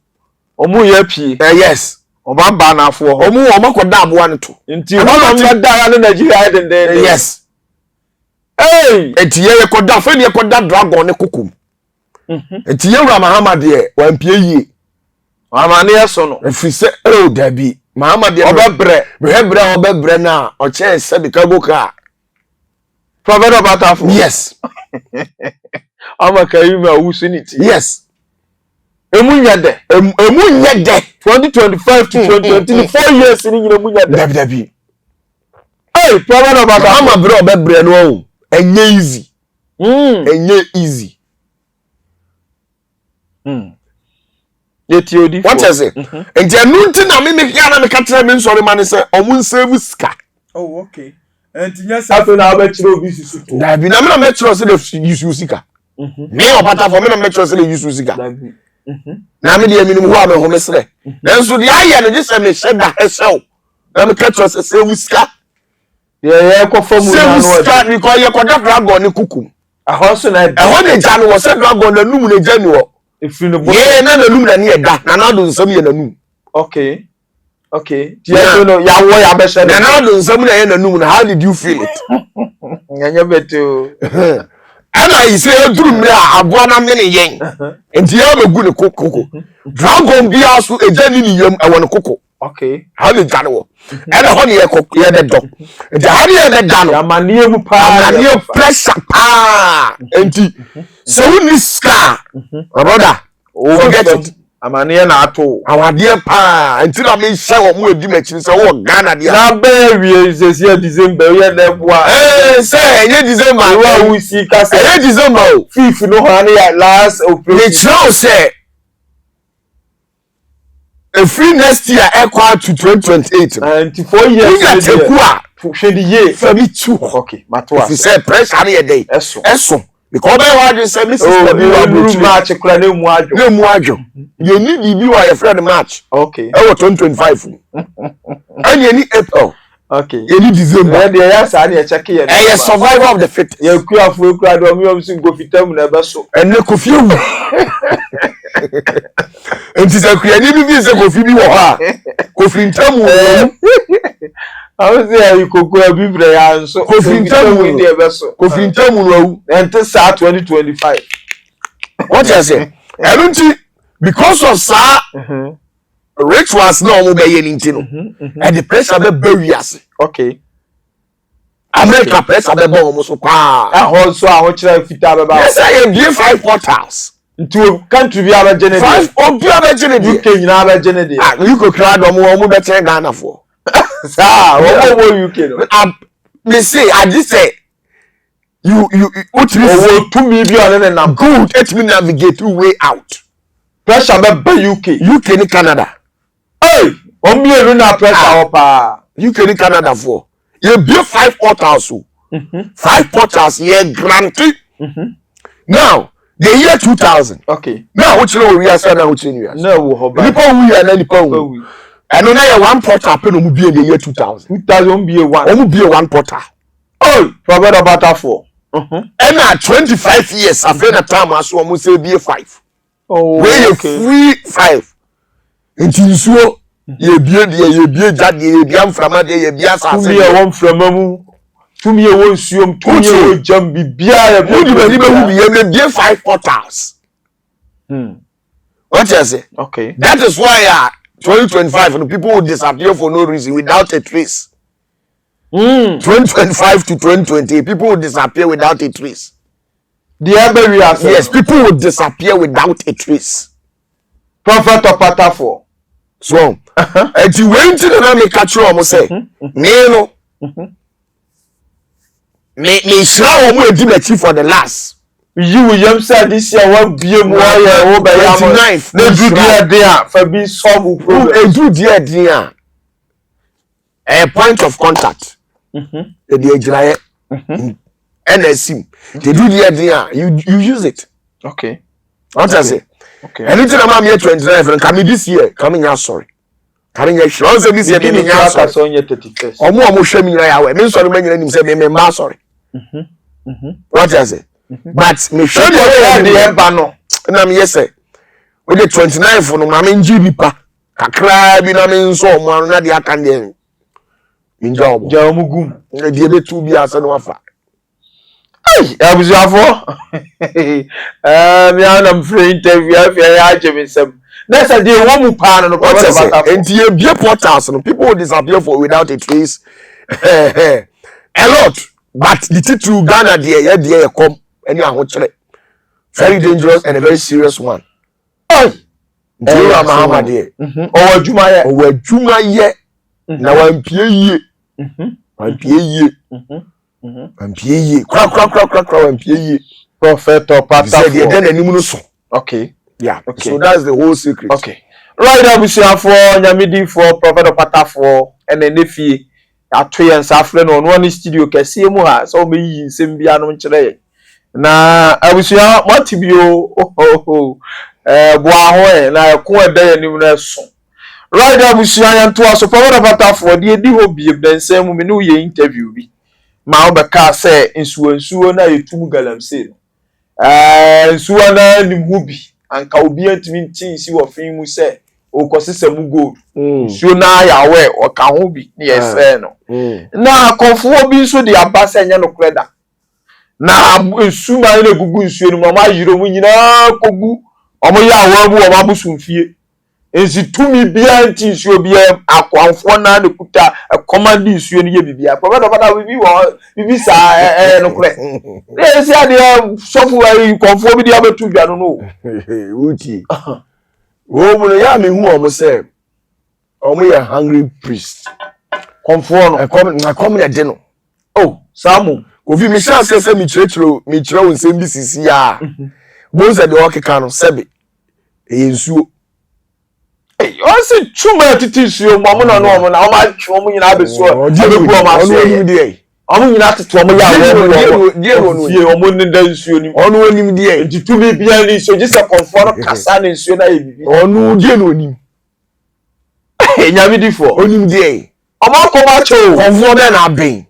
Omo ye pie. Yes. Oba ba na afo ho. Omo makoda aboa ne to. Nti omo da ya na Nigeria de. Yes. Hey, enti ye koda fe ne koda dragon ne kukum. Enti ye wura Maham de wampie yie. Amane eso no. Efi se oh dabi. Maham de obebre na o che se bi kagoka. Prophet Opatafuor. Yes. Amakayima wusuniti. Yes. Emunya de 2025 to 2020 4 years ni nyina munya de. Dabi. Hey, Prophet Opatafuor. Maham bro obebre no o. Enye easy. Enye easy. Yeti odi. What is it? Enti anu nti na me kia na me ka tire me nsori ma ne se omun save ska. Oh, okay. Enti nya safe na abechire obi susu to. Dabi na me na metro se de use sika. Me Opatafuor me na metro se de use sika. Dabi. Na me de minimum ho am ho mesre. Nanso de aye no just me sheda esew. Na me ka tro se save ska. Ye ko famu na no. Save ska ni ko ye ko da dragon ni kukum. Ahoso na e. Ho ne ja no wo se dragon na num ne ja ni wo. If no ye na num na ne da na do nsam ye na num. Okay. Okay. Yeah, no, ya wo ya be shede. Na do nsam na ye na num na how did you feel it? Nyanya beto. Ana ise drum me aboa na me ne yen. Enti ya be gu ne kokoko. Dragon bi aso ejani ni yam e won koko. Okay. How did jane wo? Ena ho ne ye kokko ye de do. Enti how ye de da no? Amane mu pa. Amane pressure pa. Enti so ni ska. Brother, forget it. Amane na ato. Awade pa. Enti na me hye wo mu edi machine se wo Ghana dia. Na be wie se December ye na boa. Say ye December. Wa wu si ka se. Ye December. Fifth no ha na ya last operation. It now say a free next year equal to 2028. And 4 years. We got a kwa. Shedi ye. For me too. Okay, matwa. If you say pressure na ye dey. Eso. Because by what you say Mrs. Room match kula na mu adwo. Na mu adwo. You need bibi wa your friend match. Okay. E 2025. And you need April. Okay. You need December. And ya sa na check ye. A survivor of the fittest. Ye kuafo kura do mi omsin go fitam na be so. And ne kofi wu. Enti se kuya ni bibi se kofi bi wo ha. Kofi ntamu. I was there you could go be prayer so Kofi Ntamu until 2025. What you say? Because of sa rituals no mo be yenti no. And the pressure be barriers. Okay. America pressure be bon mo so kwa. Also I want you fita be ba. Yes, I give 5 portals. Into country bi abegene 5 obi abegene dey. UK nyina abegene dey. You go crowd mo be ten Ghana for. Sir, what UK no? Me say I just say you what you to me bi on na good let me navigate through way out. Pressure be UK ni Canada. Hey, on me na pressure opa. UK ni Canada for. You build 5 portals. 5 portals here granted. Now, the year 2000. Okay. Now, what you know we are saying now, what you know? No, Nipo we are Nipo we. And now one portal happen on be in the year 2000. 2000 be one. On be one portal. Oh, Prophet Opatafuor. And now 25 years after the time I saw almost say be 5. Oh, where free 5. Until so ye bie jade ye bia mframa de ye bia asase. Tumi e won mframa mu. Tumi e won suom, tumi e won jam bibia ye be hu ye bie 5 portals. What you say? Okay. That is why 2025 people will disappear for no reason without a trace. 2025 to 2020 people will disappear without a trace. Yes, people will disappear without a trace. Prophet Opatafuor. So, and you went to the name catch you almost say, no, me shall almost do the chief for the last. You said this year won't be more over 29. No do there for being solve problem. Do dear. A point of contact. The NSC. They do dear. You use it. Okay. What I say? Okay. Anything about me 29 and coming this year, coming out sorry. Coming here, sure this year, coming out sorry. Omo show me now. Me sorry, me say me sorry. What I say? But me show the no. Na me yes say. We the 29 for no na me nji pa. Kakra bi na me nso omo na de aka ndem. Minja omo. Ja omo gum. Na de be tu bi asa no afa. Hey, abusuafo. Me am free interview afia ya jemi sem. Na say dey wo mu pa no ko ba enti e bie portals no people will disappear for without a trace. A lot. But the title Ghana there come any very dangerous and a very serious one. Oh, Maham there. Juma ye. Na wan pie ye. Wan pie ye. Wan pie ye. Kwa wan pie ye. Prophet Opatafuor. He said then no so. Okay. Yeah. Okay. So that's the whole secret. Okay. Right now we see for Nyamidi for Prophet Opatafuor and then Nefi. Atoye nsafre no no studio kese mu ha so me yi nsem bia no nkire na abusia MR.IBU boa ho na ko eda nim na so right abusia yanto aso Prophet Opatafuor de di ho bie bensem mu me no ye interview bi ma obeka say nsuo na yetum galamse nsuo na nim hu bi anka obi antimi ntinsi wo fin mu say okosesam gold nsuo na yawe oka ho bi ne yese no na konfo bi so de abasa nya no kreda na nsu ma na gugu nsuo no ma yiro mu nyina kogu omo ya awa bu omo abusumfie ensi tumi bia nti nsuo bia akwanfo na de kuta command nsuo no ye bibia Prophet Opatafuor bibi sa no kre ensi ade sofu ai konfo bi de abetu dwa no uti wo mu ya me hu omo say omo ya hungry priest konfo no come ya de no oh samu ofi mi sha say mi chire nsem bi sisi ya bo se de okeka no sebe nsuo o se chuma titisuo mo na no omo na o ma twa omo nyina abesuo abeku omo aso omo nyina tete omo ya wo die omo ne da nsuo ni onu onim die titumi bia ni so just konfo no kasa na nsuo na ye bibi onu die no onim Nyamidi for onim die omo ko ma cho konfo de na ben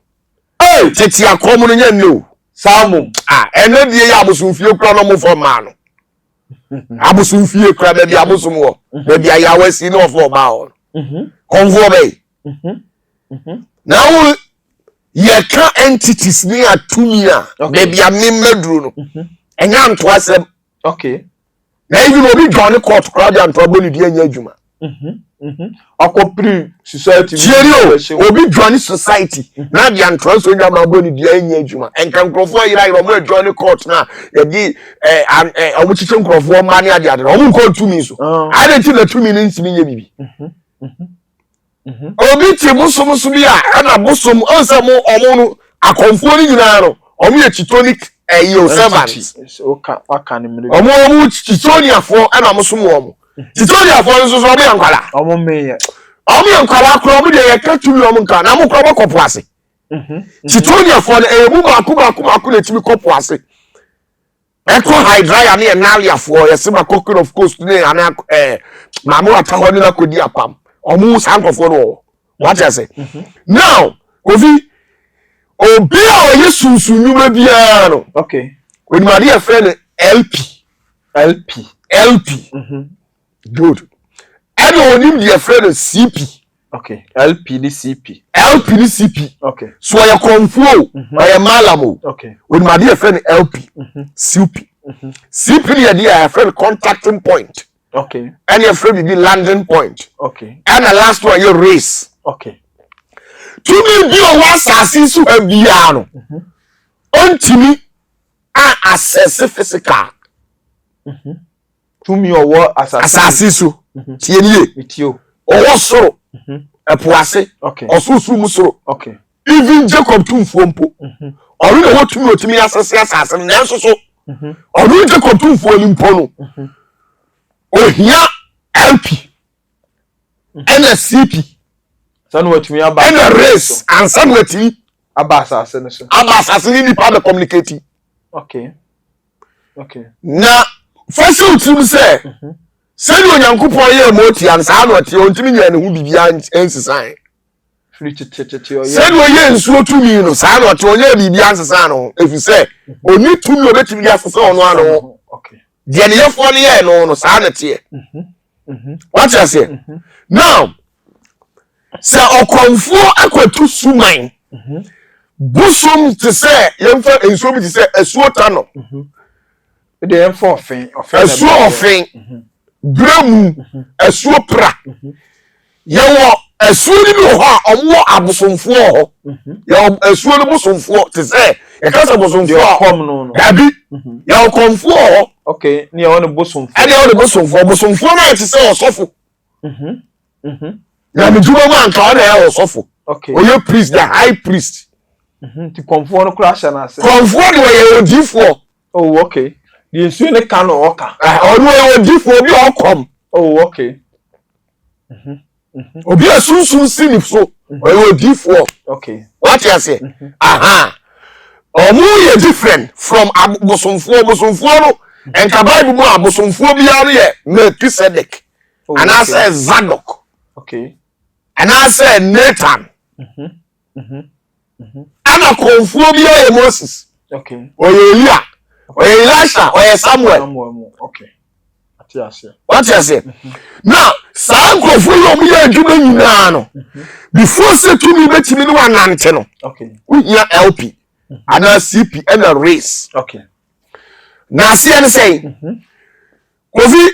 tete akomo no nya no samu eno die ya abusumfie kura no mo for ma no abusumfie kura be bia abusum wo be bia ya wasi no for ma o konfo be Now ye can entities near to me, maybe a member. And I'm twice. Okay. Now you will be Johnny Court crowd and probably the Yajuma. Akopri society. Will be Johnny society. Now the untrust when I'm going to the Yajuma and can go for you like Johnny Court now. I would think of 1 money at the other. I won't go to me. So I don't think the 2 minutes me. Obi ti musumusumi a na bosom ansa mo omo a conforming now. Omo a chitonic yo servants. Waka ni mre. Omo chitonia for na musumu omo. Chitonia for nso so omo yankwala. Omo meye. Omo yankwala kro omo de ye ka tumi omo nka na mo kro bo kopo ase. Chitonia for na emu maku na timi kopo ase. Echo hydria na nalia for ye sema cocoon of coast ne ana mamu ataho ni na kodi apam. Omu sankrofo no. What I say? Now, obi a oye sunsunuma bia no. Okay. When my dear friend LP. Good. And onim dear friend CP. Okay. LP the CP. Okay. So I confuo, I malamo. Okay. When my dear friend LP, CP. CP dear friend contacting point. Okay. And your friend will be landing point. Okay. And the last one, your race. Okay. To me, be a one sassisu and biano. Unto me, I assess physical. To me, or what assasisu. Tienye. With you. Or so. A poisse. Okay. Or so muso. Okay. Even Jacob Tumfompo. Or you know what to me assassin and also so. Or you Jacob Tumfo. Oh, here LP and a CP. Son what me about and a race and somewhere assassin part of communicating. Okay. Now, first you say, send when you coupon your moti and sound what you want to me and who be behind sign. Send when you so to me, no sound what you be behind Sano. If you say, oh, need to know better me as a son one. Okay. The year for the year no sanity. What I say? Now, say o konfo akwatu suman. Busum to say, yemfa enso bi to say esuota no. The yemfa ofin, esuo ofin. Bremu, esuo pra. Yewo esuo ni bi ho a omo abosomfo ho. Yewo esuo ni bosomfo to say, e ka say bosomfo kom no. Abi. Yewo konfo ho. Okay, ni on the bosom. And the bosom for na to say osofo. Na me juma man ka na osofo. Okay. Oye priest, the high priest. Ti konfo no crash na say. Konfo ni we odifo. Oh, okay. The ensu ne kan no oka. Onu we odifo bi okom. Oh, okay. Obi asunsun sini so. We odifo. Okay. What you say? Aha. Omu ye different from bosomfo no. And the Bible more abosomfo bia here Melchizedek. And I say Zadok. Okay. And I say Nathan. And a konfo bia Moses. Okay. Or Elia. Or Elisha. Or Samuel. Okay. What you say? Now, some konfo yo mi adwuma nyina no. Before say to me betimi no anante no. Okay. We hear LP. And a CP and a race. Okay. Na see and say, obi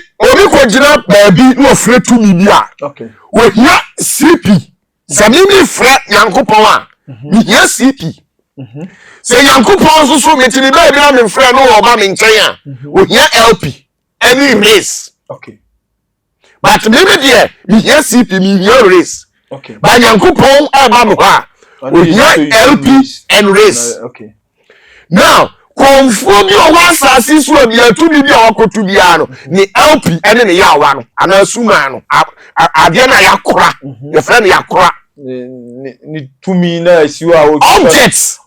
ko jina baabi no frɛ to mi bia. Okay. We hear CP. Samimi frɛ Yankopɔn a. We hear CP. Say Yankopɔn so me tini baabi na me frɛ no oba me nkyɛn a. We hear LP. Any race. Okay. But maybe there, we hear CP, we hear race. Okay. But Yankopɔn aba mo ha. We hear LP and race. Okay. Now, konfo bi o wa sase so bia tu bi akoto bia no ni LP ene ne yawa no ana suma no ade na yakora ye fra na yakora ni tumi na asiwa objects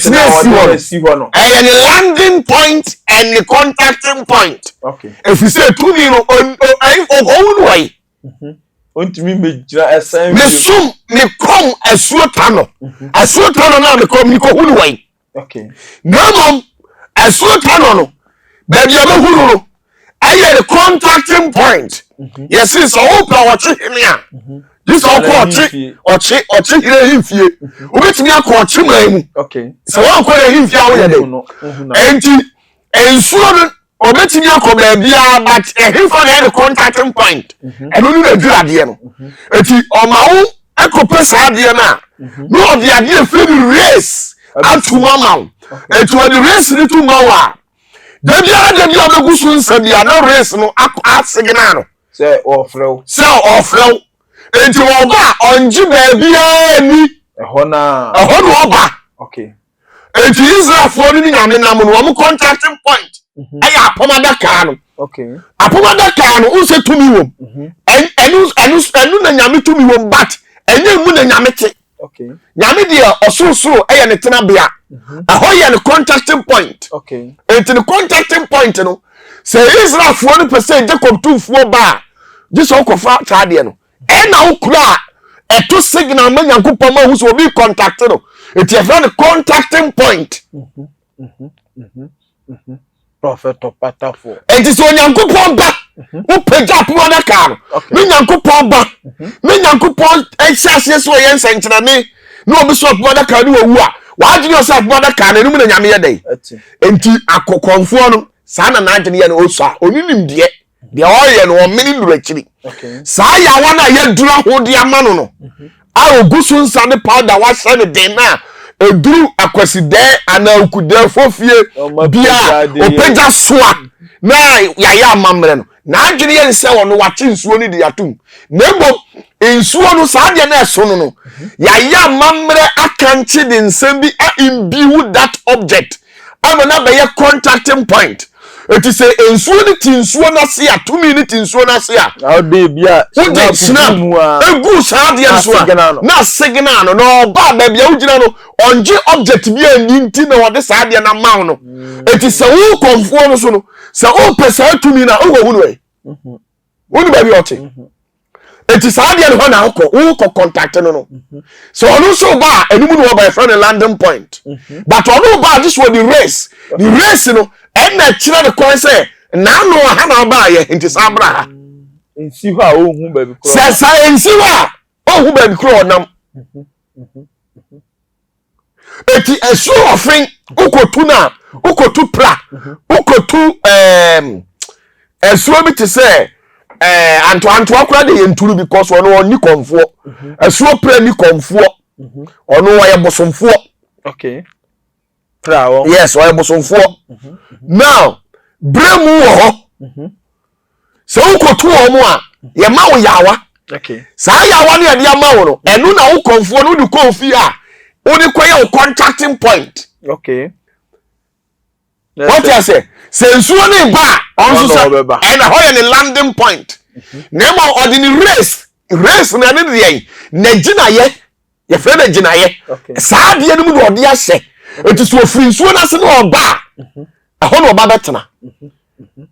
na asiwa no and the landing point and the contacting point. Okay. If you say tumi no o way ontimi mejira esan me sum me kom asuota no na me kom ni ko hunu way. Okay. No asuo tano no baby abahuru no aye the contacting point. Yes, so open what you here this all oche here himfie obetimi akoche man okay so one ko himfie awo ye dey enti ensuo no obetimi akoba bia but himfo na the contacting point eno ni na dura de no enti omawo akopesa de na no de ade free race atu mama enti the race ni tu mawa Dabia obegusu nsabia na race no asignal no say ofrew enti oba onji baabia ni ehọ na oba okay enti Israel for ni nyame nam no wo contacting point aya apomada ka no okay apomada ka no unse tumi wom enu na nyame tumi wom but enye mu na nyame te okay nyame dia osorosoro eye ne tena bia ahoye ne contacting point okay enti ne contacting point no say Israel for ni percent Jacob tufuo ba Jesus okofa taade no na ukura eto signal ma Nyankopon ma hu so obi contact no enti e friend contacting point prophet Opatafuor enti so Nyankopon ba upeja po na ka no me Nyankopon ba me Nyankopon ehyiase so ye nsenkyerane na obi so po na ka ni wawu a waagye yourself po na ka na enu na nyame ye dai enti akokonfo no sa na agye ye na osu a oninim de the oil no many directory okay sa ya wana ya dura ho de amano no a ogusu nsa ne powder wa hye ne den na eduru akwaside ana okude fofie bia opeja soa na ya amamre no na adwene ye nse wono wache nsuo ni de yatum nebo nsuo no sa de na eso no ya amamre akanche de nsem bi imbue that object amana be ye contacting point it is a ensuo ni tinsuo na se a tumi ni tinsuo na se a now dey bia snap egu sa de ensuo na signal no ba ba bia ugina no onje object bia ni nti na wode sa de na maw no it is a wo konfuo no so no se o pesa tumi na o wo no e woni ba bi ote it is a de no na wo contact no so onu so ba enumu no ba friend landing point but onu ba this was the race no na chira de kon say na no ha na ba ye enti sabra ha ensi ho a ohun ba bi kro sa ensi ho a ohun ba bi kro nam eti esu ofin ukotu pra ukotu esu bi te say anto akura de yenturu because ono oni konfo esu pra ni konfo ono wa ye bosomfo okay yes wa ye bosomfo now bremu wo ho so ukotu omo a ye ma wo yawa okay sa yawa ne de ama wo no enu na wo konfo no de konfi a wo de koye wo contacting point okay what you say sensuo ne ba onso sa and how ye landing point nemo ordinary race na ne de na gina ye fe na gina ye sa de no mu de ode ahye eti so free nsuo na se no oba aho no oba betena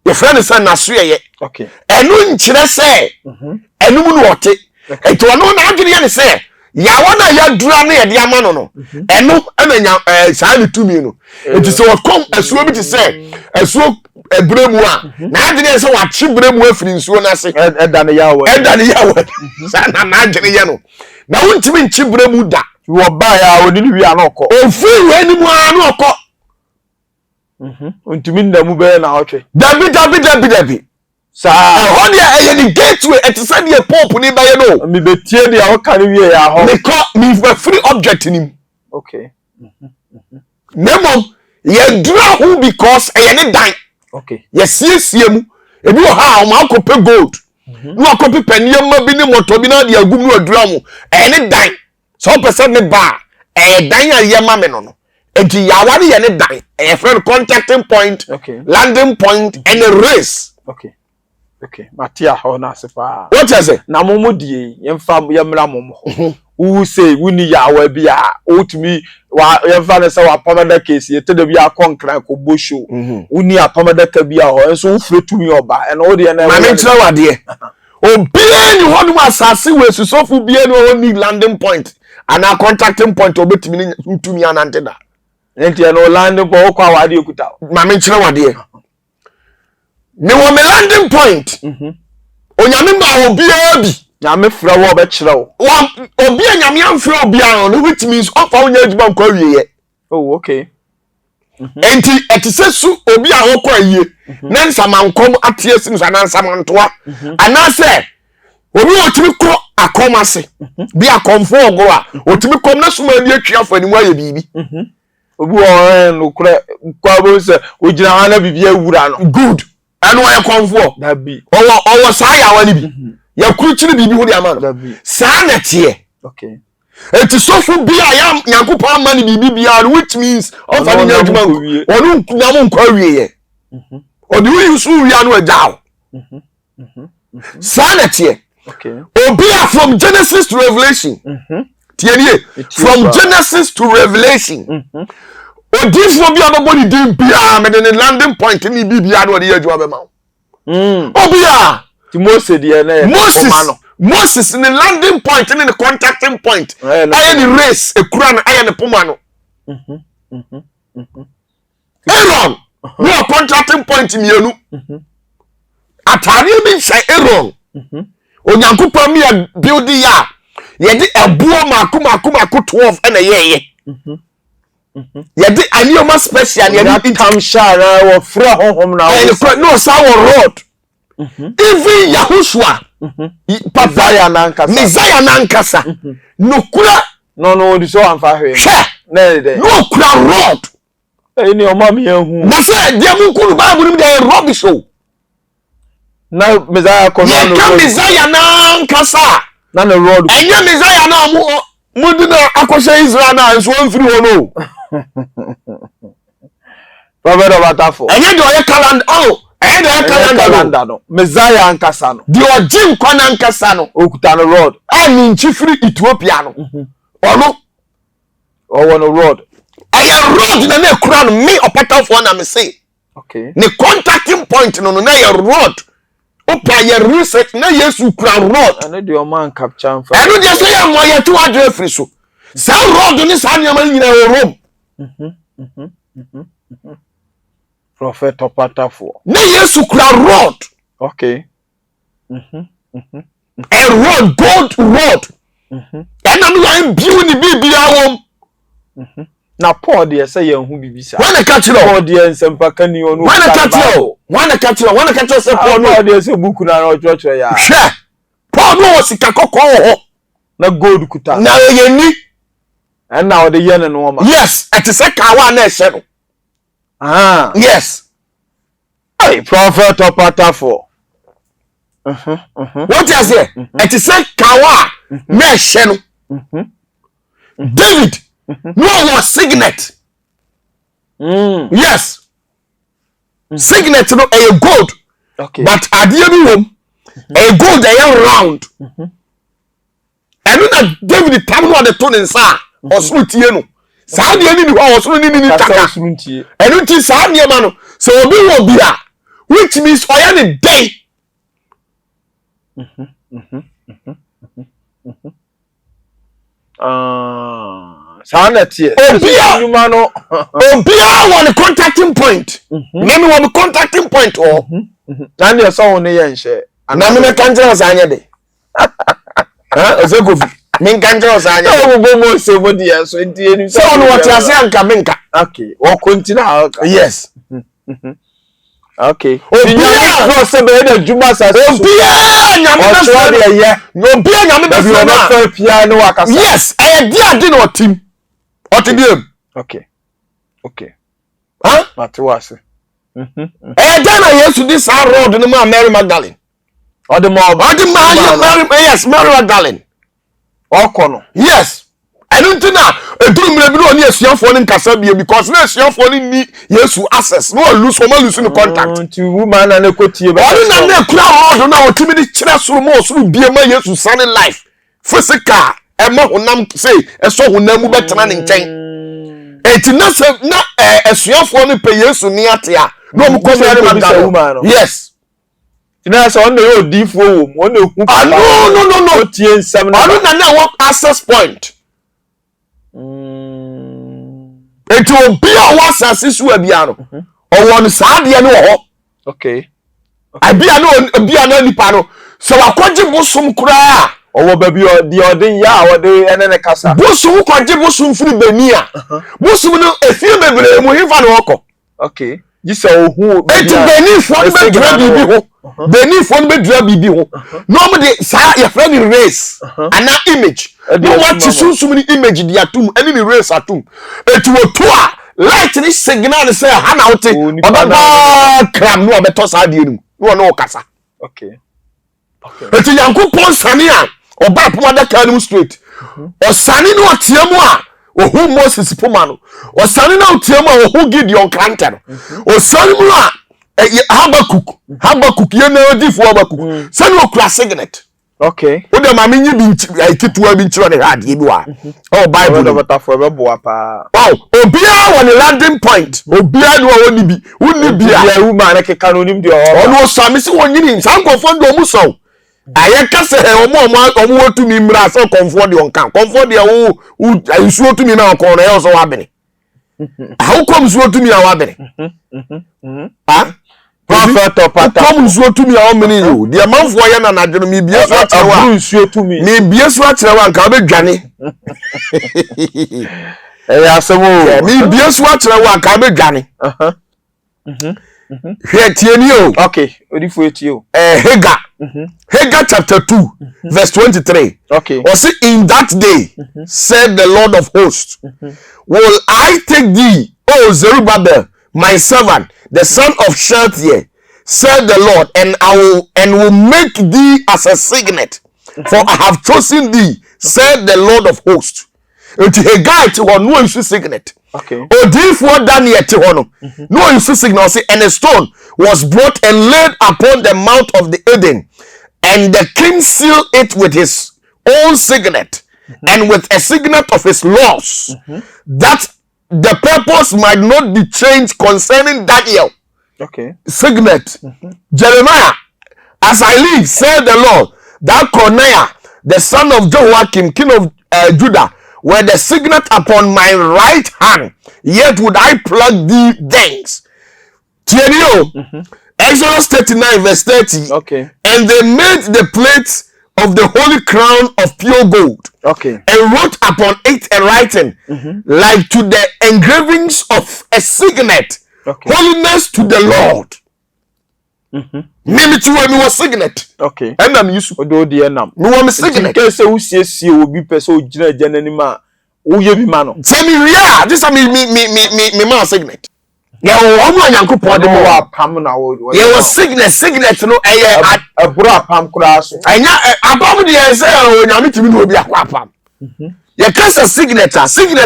ye fe ne san na so ye okay enu nkyere se enu mu no ote eti ono na adwene ye ne se ya wana ya dura na ye de ama no enu emenya saa ne tumi no eti so kom asuo bi te se asuo ebremu a na adwene se wa chi bremu afiri nsuo na se eda ne yawo sa na adwene ye no na wontimi nchi bremu da wo ba ya oni ni wi ana okọ ofiri we ni mu ana okọ ontimi ndamu be na otwe dabi sa ho dia eye ni gateway etisa dia pop ni ba ye no mi betie dia wo kan wi ya ho mi free object ni okay nemo ye dura who because eye ni dan okay ye siesie mu ebi wo ha o ma akopɛ gold no akopɛ paniema bi ni moto bi na dia agum no adura mu eye ni dan so person ne ba dan a ye ma me no enti yawa ni ye ni dan friend contacting point okay landing point and a race okay matia ho na sepa what you say na momo die yemfa yemra momo who say wuni yawa bia otumi wa yemfa ne se wa pamada case yete de bia konkran ko bosho wuni apamada ka bia ho enso ufretumi oba eno wo de na ma me tira wade obia ni hono asase we susofu bia ni oni landing point and a contacting point obetimi ni utumi anante da enti eno landing point okwa wade okuta ma me tira wade ni wo me landing point onyame ma wo bia bi nyame fra wo be kire wo obi a nyame amfra obi a no which means ofa wonya adwuma nkwa wiye. Oh, okay. Enti etise su obi a wokọ aye na nsamankom atiesim so na nsamantoa anase obi otimi kọ akomase bi akomfo ogoro a otimi kom na suma bi atwa fanimu aye bibi obi o no kure kwa bo se ogina ha na bibi awura no good anu aye komfo da bi owo sa ya wani bi ya kuruchiri bibi hu di amano sa na tie. Okay. Eti sofu bi a ya Nyankopon amani bibi bia which means ofa ni adwuma onu nyam nkwa wiye odi wi su wi anu ajaw sa na tie. Okay. Obi from Genesis to Revelation from Genesis to Revelation odifo bi abobodi din bia me the landing point ni bibia na odi adwuma be ma obi a ti Moses de na Moses in the landing point in the contacting point. I am the race, a crown, I am the pomano. Aaron, no contacting point in you. Atari means Aaron. Onyankupa mi a building ya. Yedi a buo maku 12 and a year. Yedi anioma special yedi tam shara wo fra hom na wo. No sour road. Even Yahushua. Messiah nankasa no kura no di so amfa hwe na de no kura road ni o ma me hu na say dia mu kunu Bible nim dey rubbish o na Messiah ko no Messiah nankasa na the road enye Messiah na mu di na akoshe Israel na so mfiri ho no Prophet Opatafuor enye de oye calendar calendar no Messiah ankasa no di ojin kwana ankasa no okuta no road ani nchifiri Ethiopia no ono owo no road aya road na na kura no me Opatafuor na me say okay ne contacting point no na ya road opa ya research na Yesu kura road and the man capture am eno dey say ya mo ya tu adre free so sa road ni sa nyama nyina wo Rome Prophet Opatafuor na Yesu kura road okay a road gold road ena no yan biu ni bibia wom na Paul dey say yan hu bibisa wana ka kire Paul dey nsempaka kani onu wana ka kire say Paul no dey say book na no church ya hwe Paul no sika kokko ho na gold kuta na yeni and now the yen no ma yes ati say kawa na ehye no yes hey Prophet Opatafuor what you say ati say kawa na ehye no David no was signet yes signet no a gold okay but adie bi wom a gold a round enu na David tam no de to nsa osuru tie no saa de ni ho osuru ni taka enu ti saa de ma no so obi wo bia which means oya ni day Sanity. Obia one contacting point. Name one contacting point or and your son yenche. And I'm a country of Sanya day. Min country of Sanya. Oh, so what dear, so in so what you say and Kaminka. Okay, or continue. Yes. Okay. Obia so be the Juma sa. Obia nyame piano akasa. Yes, I dey no team. Okay. Okay. Huh? But was na Yesu this road no ma Mary Magdalene. Or the more Mary yes, Mary Magdalene. Okono. Yes. I don't think na eduru mre bi no ni asuafo ni nkasa bia because na asuafo ni Yesu access no lose the contact. To woman na nekotie ba. Onu na na kura road na otimi ni kire soro mo soro bia ma Yesu sane life. Physical ema honam say eso honam mu betena ne nkyɛn. Eti na se na asuafo ni pe Yesu ni ate a no mu ko Mary Magdalene. Yes. Tina so on the odifo wo mo na eku. No. Tie nsam na. Onu na work access point. Eti obi a wa asase so abia no. Owo no saa de no ho. Okay. Abia no nipa no so wakoje bosom kura owo ba bi o de odin ya o de ene ne kasa bosom kwaje bosom firi bani a bosom no efie bebre mu hifa no okọ okay jisa ohu eti bani fo be dra bibi ho bani fo be dra bibi ho no mo de sa ya friend race ana image no what sunsum ni image dia tum eni ni race atum eti wotu a light ni signal say ha na wote obaba kram no obeto sa de nim no no kasa okay eti yankopon sane a oba pomada kanim straight o sane no otiamu a ohu Moses poma no o sane no otiamu a ohu Gideon kranta no o sane mu a Habakuk ye na odifo Habakuk sane okura signet okay o de ma menyi bi kituwa bi nchiro ne hade bi wa o Bible no Opatafuor be bo apa obia won landing point obia no woni bi woni bi ya woman na keka no nim de ono sami si wonyini sankofo ndo mu so aye kase omo wotumi mra so komfo de onkan komfo de wo nsu otumi na okon na yo so wabene how come nsu otumi na wabene prophet Opatafuor come nsu otumi a omini yo de manfo ye na nadweno mi bie so achewa nsu otumi mi bie so achewa nka be dwane asemo mi bie so achewa nka be dwane here tieni o okay odifo etio Hagar chapter 2 verse 23 okay or see in that day said the Lord of hosts will I take thee O Zerubbabel my servant the son of Shealtiel said the Lord and will make thee as a signet for I have chosen thee said the Lord of hosts it Hagar to one no signet okay Odifo Daniel te hono no insu signal say and a stone was brought and laid upon the mount of the Eden and the king sealed it with his own signet and with a signet of his laws that the purpose might not be changed concerning Daniel okay signet Jeremiah as I live said the Lord that Coniah the son of Jehoiakim king of Judah were the signet upon my right hand, yet would I plug thee thence. Exodus 39 verse 30. Okay. And they made the plates of the holy crown of pure gold. Okay. And wrote upon it a writing, like to the engravings of a signet. Okay. Holiness to the Lord. Name it when was signet. Okay. And I'm used to do the enam. No one signet. Can say who see will be person general who you be man. Tell me, yeah, this is me man signet. Yeah, one yankopon de mo pam na wo. Yeah, was signet no a bra pam class. Anya abam de say o nyame timi no obi akwa pam. Yeah, kasa signet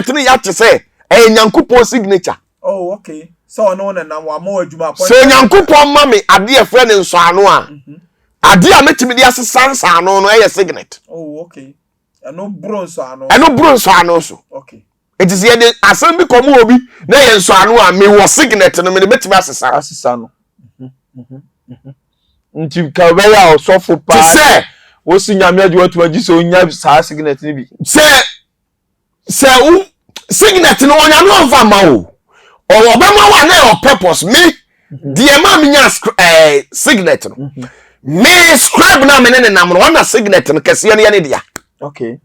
no ya te say yankopon signature. Oh, okay. So no na wa mo adwuma so yankopon ma me ade e frɛ ne nso ano a ade a metimi de asesa nsa ano no signet. Oh, okay. No bronze ano. No bronze ano so. Okay. It is here the asem bi komo obi na ye nso ano a me wo signet no me de metimi asesa no. Nti ka be ya osofo pa. Say wo si nyame adwo atuma gi so nya sa signet ni bi. Say signet no onya no fa ma o. Obama wa na your purpose me the ma me nya signet no me scribe na me ne nam no na signet no kese ne ne dia okay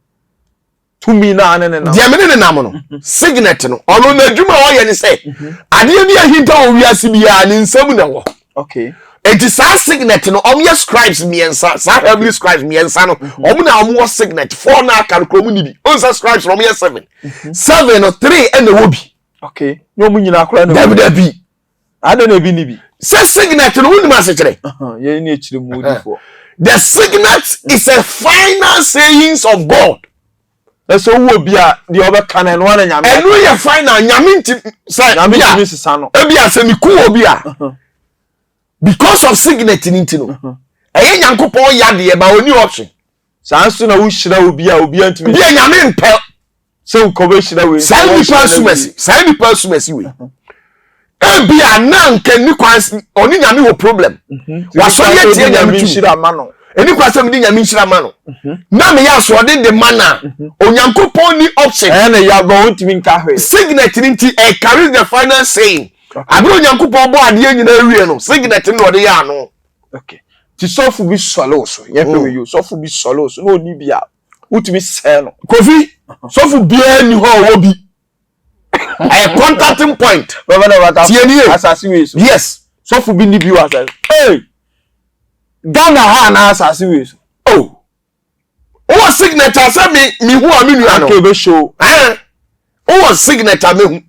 to me na ne nam dia me ne nam no signet no ono na dwuma wo ye ne say ade bi ahinta wo wiase bia ne nsam na wo okay it is a signet no ye scribes me ensa sa heavy scribes me ensa no na wo signet 4 na kan kromu ni bi onsa scribes no ye 7 7 or 3 and the wobi. Okay. No munyina akora na. David. Ado na bi ni bi. Say signet no woni ma se kire. Ye ni echire mu difo. The signet is a final sayings of God. So wo bi a de obeka na no na nyame. Enu ye final nyame nti say nyame nti sisa no. E bia se mi ku obi a. Because of signet nti no. Eye nyankopon ya de ba oni option. Sanso na wo hira obi a obi antimi. Bia nyame mpe. So kobeshira we. Say ni persumesi we. Bia na nke ni kwansi oni nyame wo problem. Waso ye tie nyame hira ma no. Eni kwasem di nyame hira ma no. Na me ya so de mana onyankopon ni option. Na ya ba wontimi nka hwe. Signet nti carry the final saying. Abi onyankopon bo ade nyina wie no signet no de ya no. Okay. Ti sɔfo bi sɔle so. Ye pe we yo sɔfo bi sɔle so. No ni bia. Utimi sɛ no. Kofi sɔfo bia ni ho wo bi. A contacting point. Asasi we so. Yes. Sɔfo bi ni bi wa asasi. Hey. Ghana ha na asasi we so. Oh. O signature say me hu aminu ano. Okay be show. O signature me hu.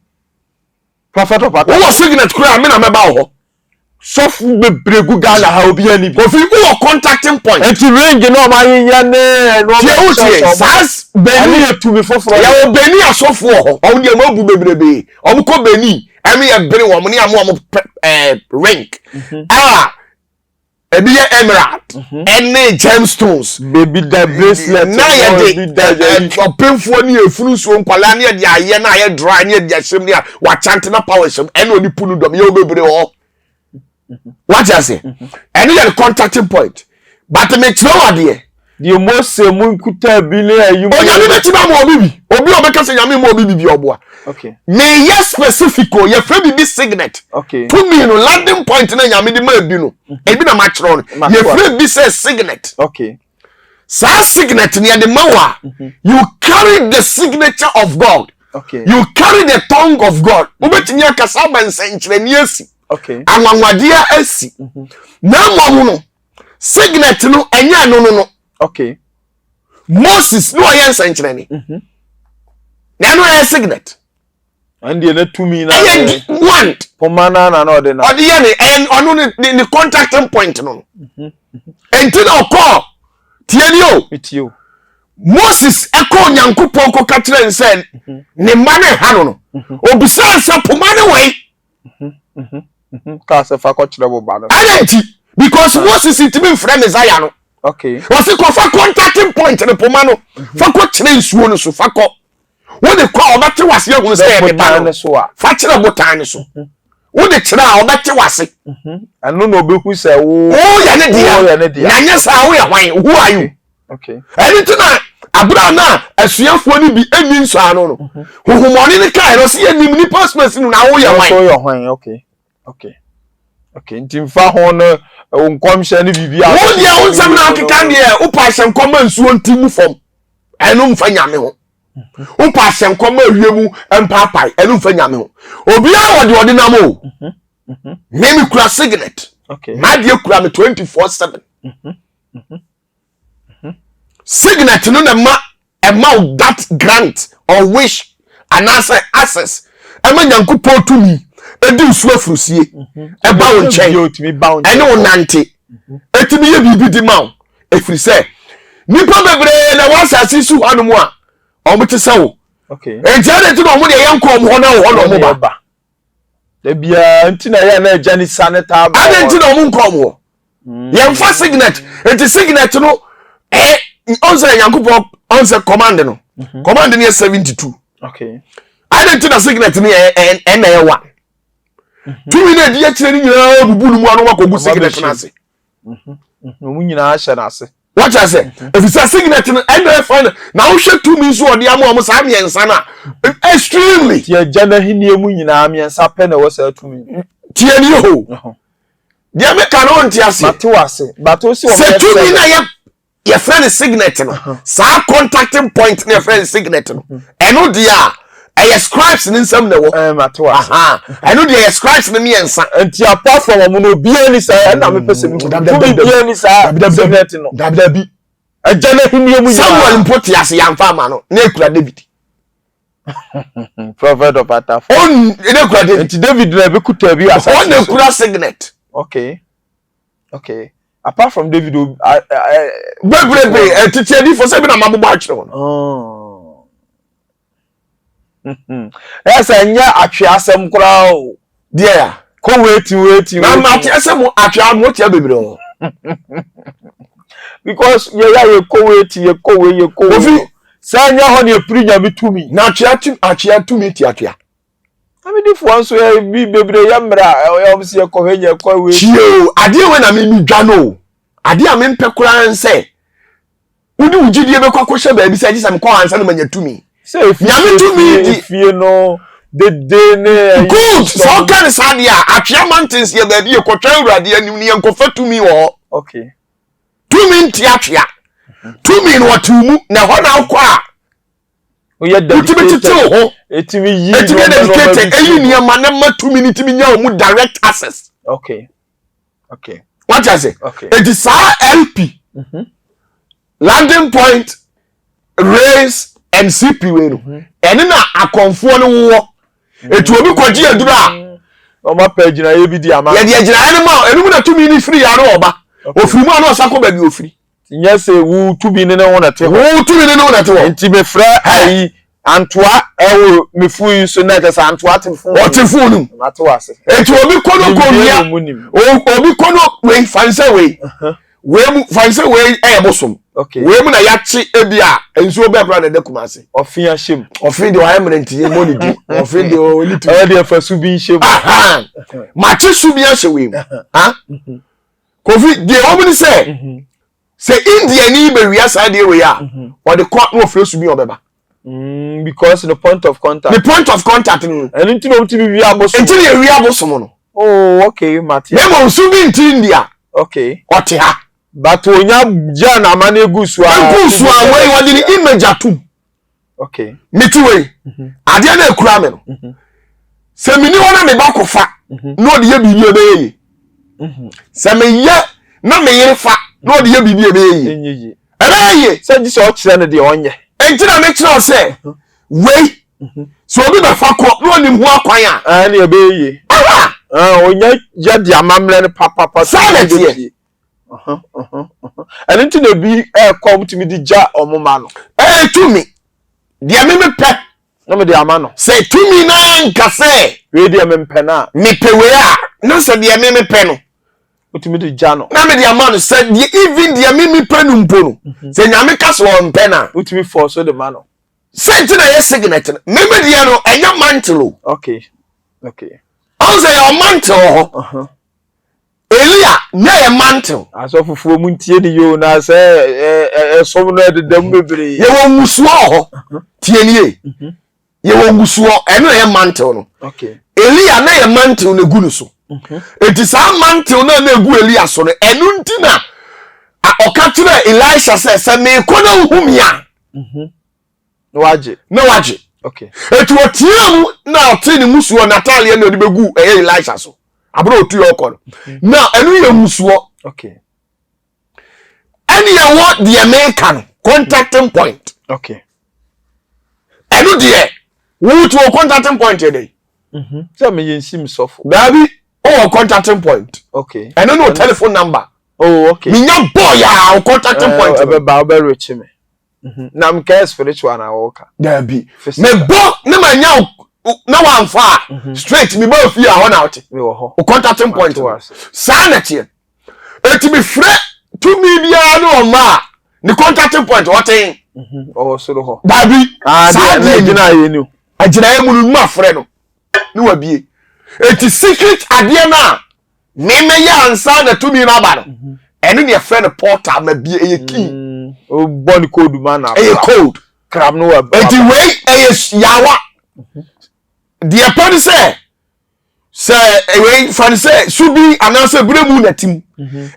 Prophet Opatafuor. O signature kura me na me ba ho. Sɔfo bebregu Ghana ha obi ani bi. Kofi o contacting point. Enti range no ma yenya ne no. Sas Beni etumi foforo. Ya o Beni asofo ho. O de ma bu bebrebe. O ko Beni. Emi ye bere wo ne am rank. Ebi ye emerald. Ene gemstones. Baby the bracelet. Na ye de opemfo ne efunu so nkwala ne de aye na aye dry ne de ahyem ne wa chant na power hyem. Ene oni punu dom ye o bebre ho. What you say? Ene ye contacting point. But me tro ade the most say mun kuta bi ne ayi. O nyame beti ba mo obi. Obi obeka se nyame mo obi bi oboa. Okay. Me yes specifico ye fe bi signet. Okay. To me no landing point na nyame di ma bi no. E bi na ma kiro no. Ye fe bi say signet. Okay. Sa signet ne de ma wa. You carry the signature of God. Okay. You carry the tongue of God. Obetini akasa ba nsenkyere ni asi. Okay. Anwanwade asi. Na mo no. Signet no enya no. Okay. Moses no yen nsenkyere ni. Na no yen signet. And the to me na one pomana na no de na. Odi ye ni and onu ni contacting point no. Enti na call tieni o. Itio. Moses eko Nyankopon ko ka kire nse ne mane ha no. Obisa nsa pomane wei. Ka se fa ko kire bo ba no. Anenti because Moses itimi mfre Messiah no. Okay. Wasi ko fa contacting point ne pomano. Fa ko kire nsuo no so fa ko. Wo de kwa obate wase ehun se e ba no so a fa kire botan ne so wo de kire a obate wase anu no obeku se wo ya ne dia na nya sa wo ya hwan who are you? Okay. Anything na abra na asuafo ni bi eni nso anu no hohomoni ne kai no se enim ni passport no na wo ya hwan so ya hwan. Okay. Okay. Okay, ntimfa ho no nkomhye ne bibia wo dia wo nsam na okeka ne e wo pa hye nkoma nsuo ntimu fom enu mfa nyame ho wo pa hye nkoma awiemu empapai enu mfa nyame ho obi a wode na mo name kura signet. Okay. Na de kura me 24/7 signet no na ma that grant or wish and access ema Nyankopon tumi edi nsuo afrusie eba wo nchen ene wo nante etimi ye bibi di ma efiri se nipa bebre na wasase su hanu mu a omute sawo. Okay. Ejade ti no mo de yenkom ho na ho no mo ba da bia ntina ya na ajani saneta ba ade nti no mo nkom ho yemfa signet enti signet no onse Nyankopon onse command no command ne 72. Okay. Ade nti na signet ne na ye 1 tumi na di akire ni nyina bubu nu mu anu makogu signet na ase mu nyina ahye na ase. What I say? If it's a signet and find now share to me so the amount of sana extremely. Tia jana hini emu nyina amiensa pe na wasa to me. Tia ni ho. Dia me kan on tia se. Batu ase. Batu si o me. To me na your friend signet no. Sa contacting point na your friend signet no. Eno dia scribes in some no. Matu ase. Eno dia scribes na me ensa. Enti apart from omo bia ni sa na me pese mi. Bia ni sa. Signet no. Dabi. Ajana hini emu nyina. Samuel mpoti ase yamfa ma no. Na ekura David. Prophet Opatafuor. On ekura David. Enti David na be kuta bi asa. On ekura signet. Okay. Okay. Apart from David, bebrebe titiadi for say be na mabubu akire won. Yes, anya atwe asem kura o. There. Ko wait. Na ma atwe asem atwe anu tia bebre o. Because ye ko wait. Ofi sanya ho ne apiri nya bitumi. Na atwe atumi ti atwe. Ami di fo so ye bi bebre ya mra e obse ye ko henya ko wait. Chio, ade we na me dwa no. Ade a me mpekura nse. Wudi ugidie be kwakwo hye ba bi se agisa me ko ansa no manya tumi. Say nyame tumi di fie no good so can sadia atwea mountains ye ba bi e kotwa urade anim ne enkofa tumi wo okay tumi nti atwea tumi no watumu na ho na akwa oye dedicated ho etimi yi etimi dedicated eyi ni ma na matumi ni timi nya mu direct access okay what I say okay it is LP landing point raise and CP we no ene na akonfo no wo etu obi kwaji aduru a o ma pa gina ye bi di ama ye di gina ene ma enu na tumi ni free ya no oba ofiri mu na osako ba bi ofiri nya se wu tubi ne won na te wu tubi ne won na te wo enti be fra ayi antoa ewo me fu yi so na te sa antoa te fu o te fu nu na te wase etu obi kono komia obi kono we fanse we we mu fanse we bosom okay we mu na yachi ebia enso be bra na de kumase ofin ahim ofin de wa eminent ye money di ofin de o litu e de fa su bi ahim ma chi su bi ahye we ha kofi de o mu ni say India ni be wi aside de we ya or the court no ofre su bi obeba because the point of contact no and nti no ti bi abosom nti ye wi abosom no oh okay mate dem o su bi nti India okay oti ha but onya jana amane gusu a we wadi ni image atum okay miti we ade na ekura me no se mini wona me ba kofa no de ye bibi ebeye se me ye na me yere fa no de ye bibi ebeye enyeyi ebeye se ji so kire ne de onye enti na me kire o se we so obi ba fa ko no nim ho akwan a na ebeye onya ya di amamle ne papa silent ye and nti na bi come to me di ja omoma no tumi dia me pe na me di ama no say tumi na nka se we di me mpe na me pe we a no se dia me pe no utimi di ja no na me di ama no se even dia me pe no mpo no se nyame ka so mpe na utimi force so the man no se nti na ye signet me dia no enya mantle okay on say your mantle Elia na ye mantle aso fufuo mu ntie ni yo na se som no ededam bebre ye wo musuo ho tie nie ye wo musuo eno ye mantle no okay Elia na ye mantle na gu no so eti sa mantle na gu Elia so no eno ntina oka kire Elisha se me ko na humia no waje okay eti otia mu na ote ni musuo Natalia na odi begu Elisha so abro otu yoko now enu ye musuo okay any ye what the American contacting point okay enu de wo to contacting point e dey say me yensim sofo baby oh contacting point okay enu no telephone number oh okay me nya boy ya contacting point e be reach me na m ka spiritual na woka baby me bo na manya na wan fa straight me ba fi a ho na ote me wo ho o contacting point sa na tie eti me frɛ to me bia no ma ni contacting point woten oh so do ho baby sa de gina ye ni agina ye mu ma frɛ no ni wa bie eti secret ade na me ya ansa na to me na ba no eno ne frɛ no portal ma bie eye key o body code man na eye code crab no wa eti we eye yawa the upon say we fan say subi anase bremu natim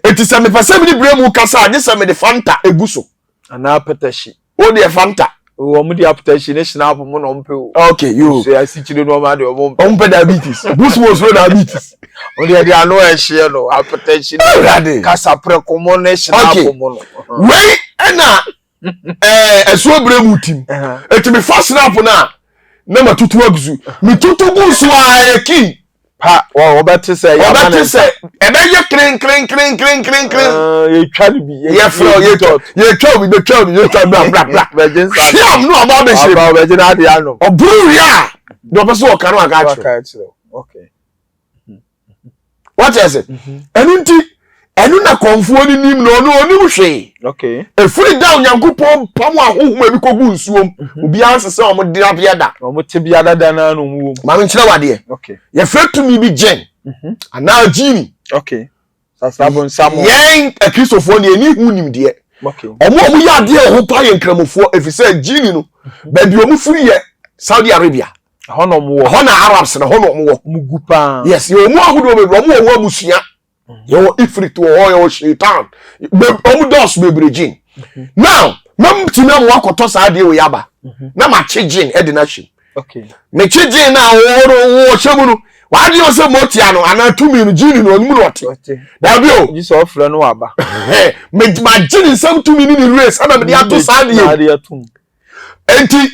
eti se me pese me bremu kasa ade se me de fanta eguso ana petashi o de fanta o mu de petashi ne snap mu no mpe o okay you say I see chire no ma de o mpe diabetes boost was diabetes o de ano e hye no petashi ne kasa preko mo ne snap mu no we na esuo bremu tim eti me fast snap na matutu aguzu mitutu gusu a eki pa wo beti say ya ma na say ebe ye kren ye twali bi ye fro ye twa bla bla virgin sa am no about the shape about virgin ade ano oburu ya do person o kan aka okay what is it enu na konfuo ni nim no oni hwe okay efuri down yankopon pam ahohuma bi kogu nsuom obi ansese o mo dira biada o mo te biada da na no mu ma me kire wade okay ye fretu mi bi gen ana jini okay sasabon samo yen akrisofo ne eni hu nim de okay omo ya de ho pa ye nkramofo efise jini no ba bi omo furi ye Saudi Arabia hono mo hono Arabs na hono mo mugupa yes yo mo ahudo be mo amusua yo ifrit wo yo shaitan omu dos bebrejin now mam tina mo akoto sa de we yaba na ma chigin e de na hwim okay me chigin na wo hwemu no wa de o se motia no ana tumi no jini no mu no ote da bi o ji so ofre no aba me ma jini sam tumi ni race ana me de ato sa de enti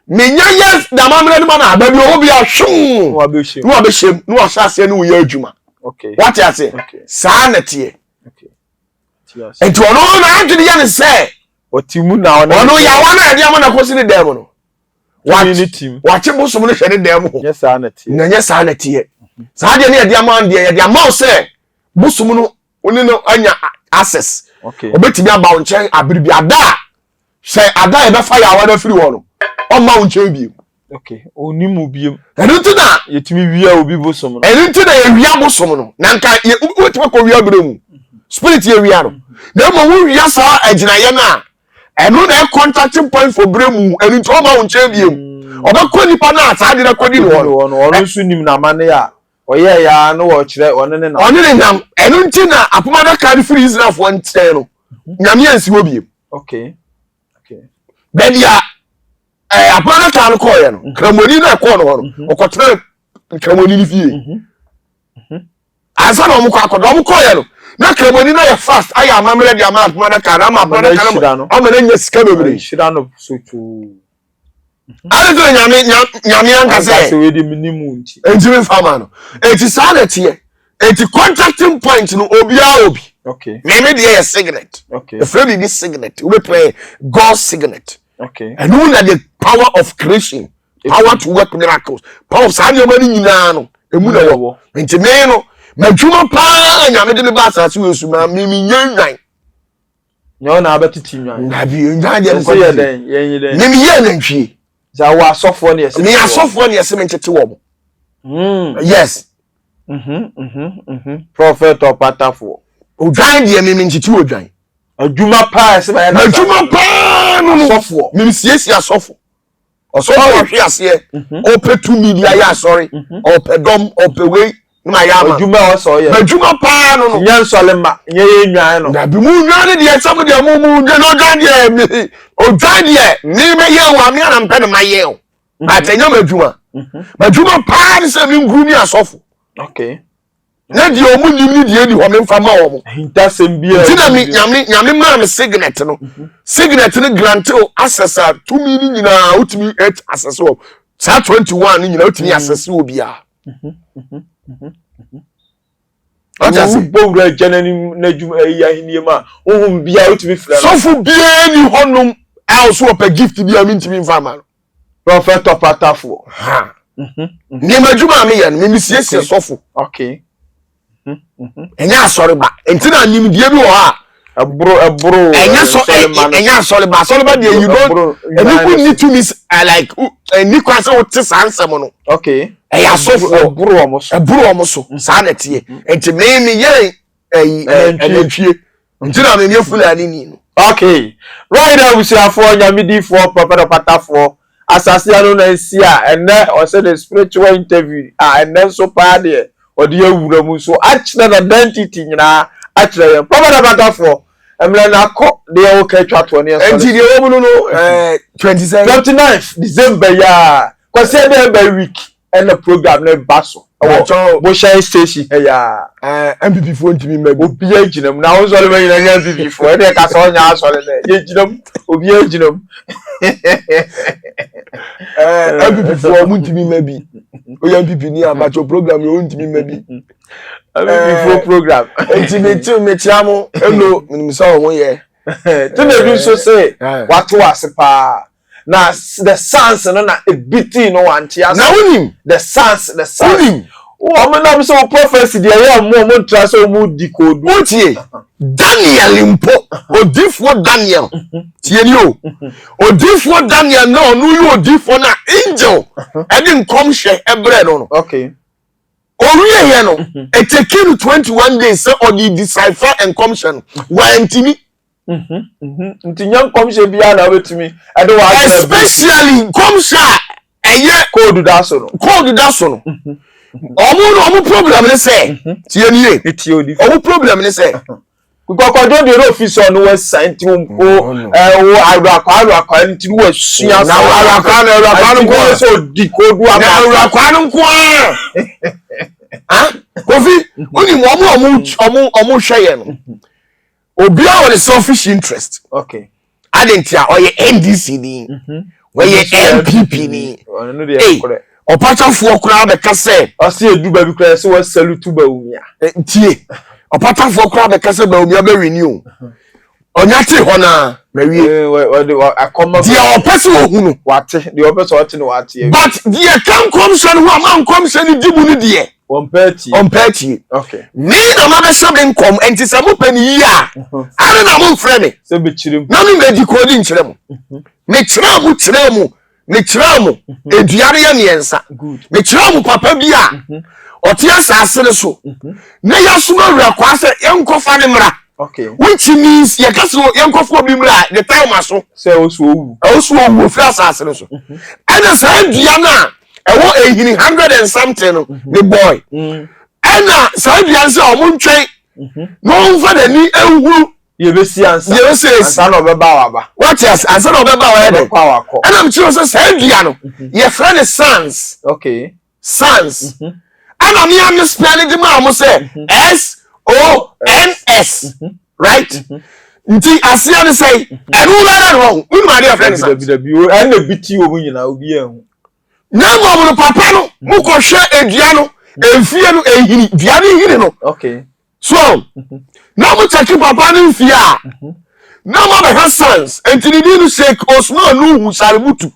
menya yes da mamre no na aba bi o bi ahwum wa be hwem no be hwem no asase no ye adwuma okay what you say sa na tie okay enti ono na adwene ya ne se otimu na ono ya wana ade amana kosi ne dem no wache bosom no hwede dem ho yes sa na tie na nye sa na tie sa de ne ade amana de ya de amao se bosom no oni no anya access okay obetimi aba wo nchen abiribi ada se ada e be fa ya wana firi wo no o ma wo nchen bi okay onimu biem enu tina yetimi wia obi bosom no enu tina ye wia bosom no na nka wetimi ko wia bremu spirit ye wia no na mo wo wia sa agina ye na enu na contacting point for bremu enu to ma wo nchen biem obekọ nipa na asa de na kodi no ono nso nim na mane ya oye ya no wo kire onene nam enu ntina apomada card free Israel for nten no nyame ansi wo biem okay bedia apana kan ko ye no kramoni na ko no okotre kramoni ni fie asa na omko akodo omko ye no na kramoni na ye fast aya amamre dia ma apana kan ama apana kan amana nya sika bebre shira no so tu ale to nyame anka se we di minimum nti enjimi fama no eti sanity eti contacting point no obia obi okay me dey signet okay the frame this signet we play God's signet okay and know that the power of creation power to work miracles power of sani omani nyina no emu na wo nti me no madwuma pa nyame de me ba asase we su ma me nyanwan nyo na abetiti nwan na bi nyan de ko ye den me ye nantwie za wa asofo ne yesi me asofo ne yesi me ntete wo yes prophet Opatafuor odwan de me ntete odwan adwuma pa ese ba ye na adwuma pa no asofo me siesie asofo osofo hwe ase ope 2 million ya sorry ope dom ope we na ya ma adwuma o so ye adwuma pa no nya nsole ma nya ye nwan no na bi mu nwan de ye sam de mu de no dan de odwan de ni me ye wa me na mpe de ma ye o atenya madwuma madwuma pa se mi ngru ni asofo okay na di omu nim ni die ni ho me mfa ma wo mo hintasem bia tina mi nyame ma me signet no signet no grant o access a 2 million nyina utimi 8 access o sa 21 ni nyina utimi access o bia Otasi bowra janani na dwuma ya hiniema ohun bia utimi fra sofu bia ni honum also a gift bia mi ntimi mfa ma prophet Opatafuor ha ni madwuma me ya me siesie sofu okay enya asori ba entina nim die bi wo ha ebro enya asori ba de you don't and you need to miss like ni kwase wo te sansem no okay eya sofu ebro omoso sa na tie enti me ye enantwie entina me fulani ni no okay right now we see afọ nyamidi for prophet Opatafuor asase anu na nsia ene o say the spiritual interview ene so pa de odi awura mu so achire na identity nyina achire ye prophet Opatafuor emre na ko de o ka twato ne so enti de wo mu no 29th December ya kwase de be week ene program na baso bo share station ya MPP fo ntimi mabi obi aginam na wo so le nyina MPP fo ene ka so nya asole ne ye ginam obi aginam MPP fo mu ntimi mabi o MPP ni abacho program yo ntimi mabi MPP fo program enti me tiamo eno minimisa wo ye to na do so say watu asepa na the sons no na ebiti no wantia na wonim the sons wonim o me na so prophecy de ya mo ntra so mu decode otie Daniel mpo odifo Daniel tie ni o odifo Daniel no no you odifo na angel e dey come share ebre no okay oriye ye no e take 21 days say or the decipher and commission wantimi ntinyam komshe bia na wetimi ade wa especially komsha eye code da so no omo problem ne say tie nie omo problem ne say because don't the office on west side to wo akwa nti wo sua na akwa no so di code wa na akwa no nko ah kofi oni omo hweye no obi a won selfish interest okay adentia oye NDC ni oye MPP ni Opatafuor kura be kase ase edu ba bi kura se wo salute ba umia tie Opatafuor kura be kase ba umia be renew onyate ho na mawie akoma dia opese ohunu wate dia opese wate no wate but dia kan commission ho am commission dibu ni die on party okay me na ma be sabe nkom enti se mo pani yi a ane na mo mfre me se be chirim na me be di kodi nkyere mo me kyerɛ mo eduare ya miensa me kyerɛ mo papa bi a ɔte asase ne so na yasoma wura kwa sɛ yenkofa ne mra okay which means ye kaso yenkofa bi mra the time aso sɛ osu owu ofra asase ne so ana sa dua na ɛwɔ ehini 100 and something no the boy ana sa dua sɛ ɔmo ntwɛn no mfa dani ehuru ye be si ansa na obeba wa ba what yes ansa na obeba wa ede ana mchiro so say dua no ye friend sons okay sons ana me am spelling the ma mo say SONS right nti asia ne say enu la wrong we ma dey friend sons and the biti wo nyina obi ehu na mo papa no mo ko hwe edua no emfie no ehini dua no hini no okay so na mo check papa no mfie a na mo be sons entini di no shake Osman no hu saributu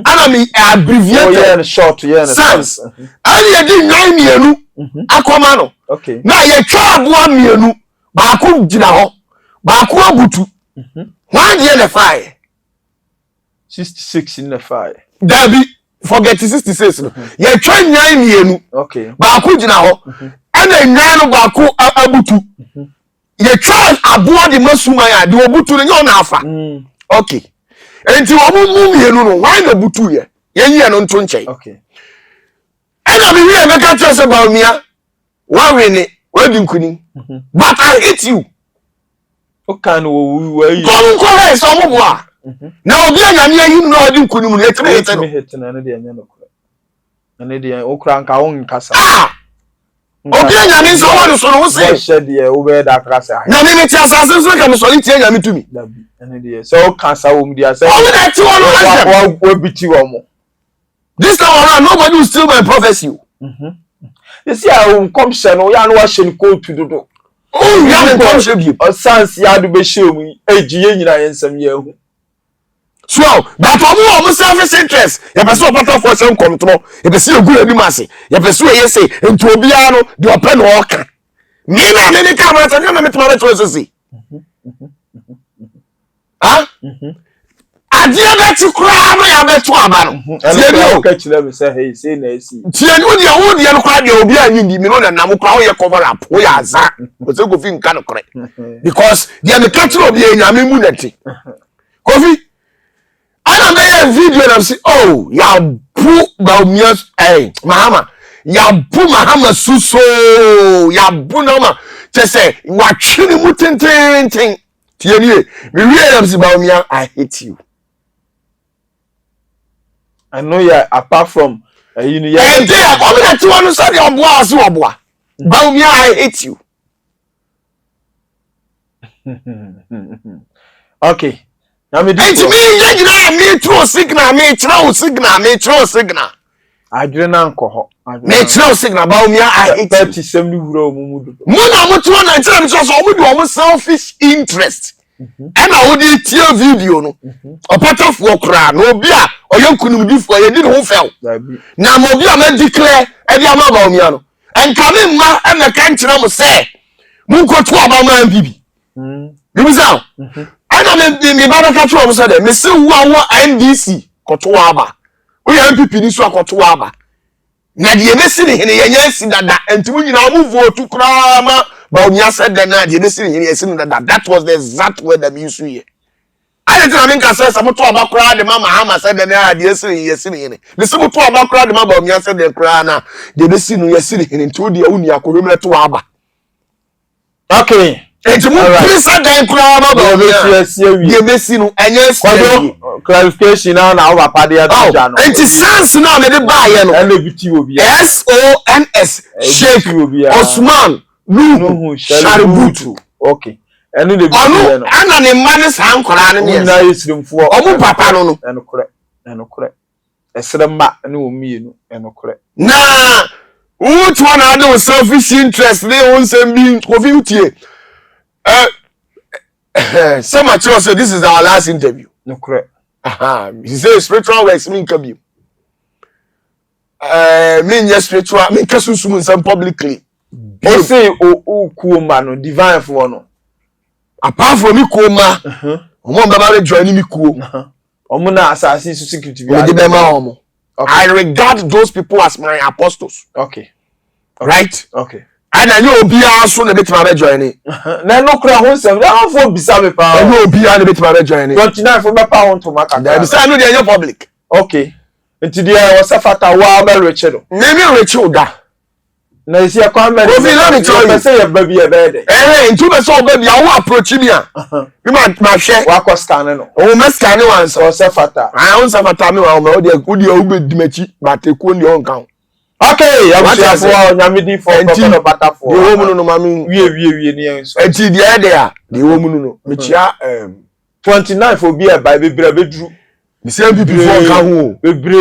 ana me abbreviated short sons ani ye di nwan mienu akoma no okay na ye twa aboa mienu ba ko gina ho ba ko abutu wan ye na fire 66 in the fire dabi forget 66 no ye twa nwan mienu okay ba ko gina ho ana nwan no ba ko abutu ye twa aboa de masuman a de obutu no nyo na afa okay enti wo mu mienu no wan na butu ye ye no nto nkyɛn okay ana mi wi emeka trust about me wa wini wa di nkuni but I hate you o kan wo yi kom ko he so mo boa na obi anyame ayi no odi nkuni mu etime hete no hete na ne de anya no kura na ne de o kura nka won nkasa obi anyame so wo so no wo se she de o be da krasa na me ti asase so ka me so ntie anyame tumi dabi ene de so o kansa wo mu dia se o na ti wo no wo biti wo mo this time around nobody will steal my prophecy you see how come no ya no wa she ko tudodo oh ya no come she bi o sans ya do be she mu ejiye nyina yensam ya hu so that omo selfish interest ye person Opatafuor say control ye person egura bi mase ye person ye say ento obia no de open no oka me na me ka ma say na me tuma na choice say ah adia be ti kura no ya be to aba no tie ni o ka chile me say hey say na esi tie ni wo de no kura de obi anyi ndi me no na nam kura wo ye cover up wo ya za o say go fi nka no kore because dia me catch obi enyame mu neti kofi ana me video na say oh ya bu baumia Maham ya bu Maham suso ya bu na ma te say wa twini mu tenten tie ni me wi am say baumia I hate you I know ya apart from you know ya dey come na ti wonu say oboa ase oboa baumia I hate you okay na me enti me ye gina me throw signal me throw signal adwere na nkoho me throw signal baumia I hate you 37 ni wura omumu do mo na mo to na enti na so omo do omo selfish interest ena wo di tie video no Opatafuor kra no obi a oyankunum difo ye di no fel na mo bi a ma declare e di ama baumia no enka me ma e me kan kire mo say mo nkoto aba ma MPP bibi sao ana me ba ka kire mo say de me se wo awo NDC koto aba wo ya MPP ni so akoto aba na de be si ne hene ye nya si dada entimu nyina mo vote kra ma baumia said that na de be si ne hene ye si dada that was the exact word that used here I don't think I said some to about crowd the Maham said the yes. The some to about crowd the Maham said the crana. They see no yes into the unia could to Abba. Okay. It's more prisa than crowd about yes, you may see no and yes, clarification now Padia. And it sounds now the buy and the SONS Sheikh Osman Nuhu Shaributu. Okay. And the and the man's hand colony for papa no and correct. A sremba no me and correct. Nah, which one are those selfish interests? They won't send me coffee. So much so this is our last interview. No correct. He says spiritual works mean come you. Mean yes spiritual mean kasusumu some publicly. They say oh cool man divine for no. Apart from me koma, baba join me cool. Omuna assassin security. I regard those people as my apostles. Okay. Right? Okay. And I know be also the bit my journey. Na no kra ho sem. Na for bisa me pa. I know be the bit my journey. 29 for me pa won to maka. There be say no dey public. Okay. Nti dia was afata wa ba reche do. Me reche oda. Na isi akwa me. Ofi let me tell you say e ba bi e be de. Ntu be so ba bi a wo approach me a. Me ma hwe. Wa ko scan no. O me scan one so safata. I on safata me wa o de o be dimachi ba te ko ni on kan. Okay, Opatafuor nyamidi for Opatafuor. The woman no mami wie ni enso. Enti dia there, the woman no. Me chia 29 for be e ba bebra bedru. The same people for kan ho. Bebre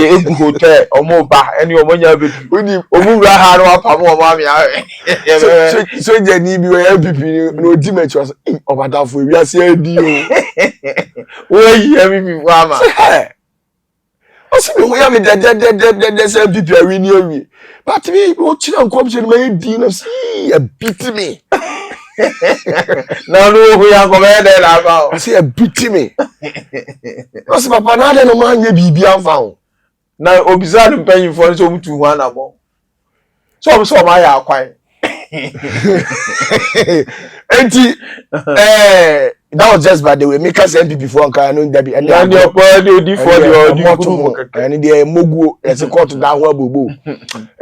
egu hotel omo ba eni omo nya bedru. Oni omu bra ha no apam omo ami a. So je ni bi we MPP no di match was Opatafuor wi ase adi o. Wo yi MPP wa ma. Osi me hoya me de say people are winning away. But me o chira nkom se me di na see a beat me. Na no hoya ko me de la ba. I say a beat me. Osi papa na de no man ye bibi anfa ho. Na obisa no panyin fo so mutu hu ana bo. So ma ya akwan. Enti that was just by the way make us MPP for kan no there be and your body for the and the mogu as a court down where bobo.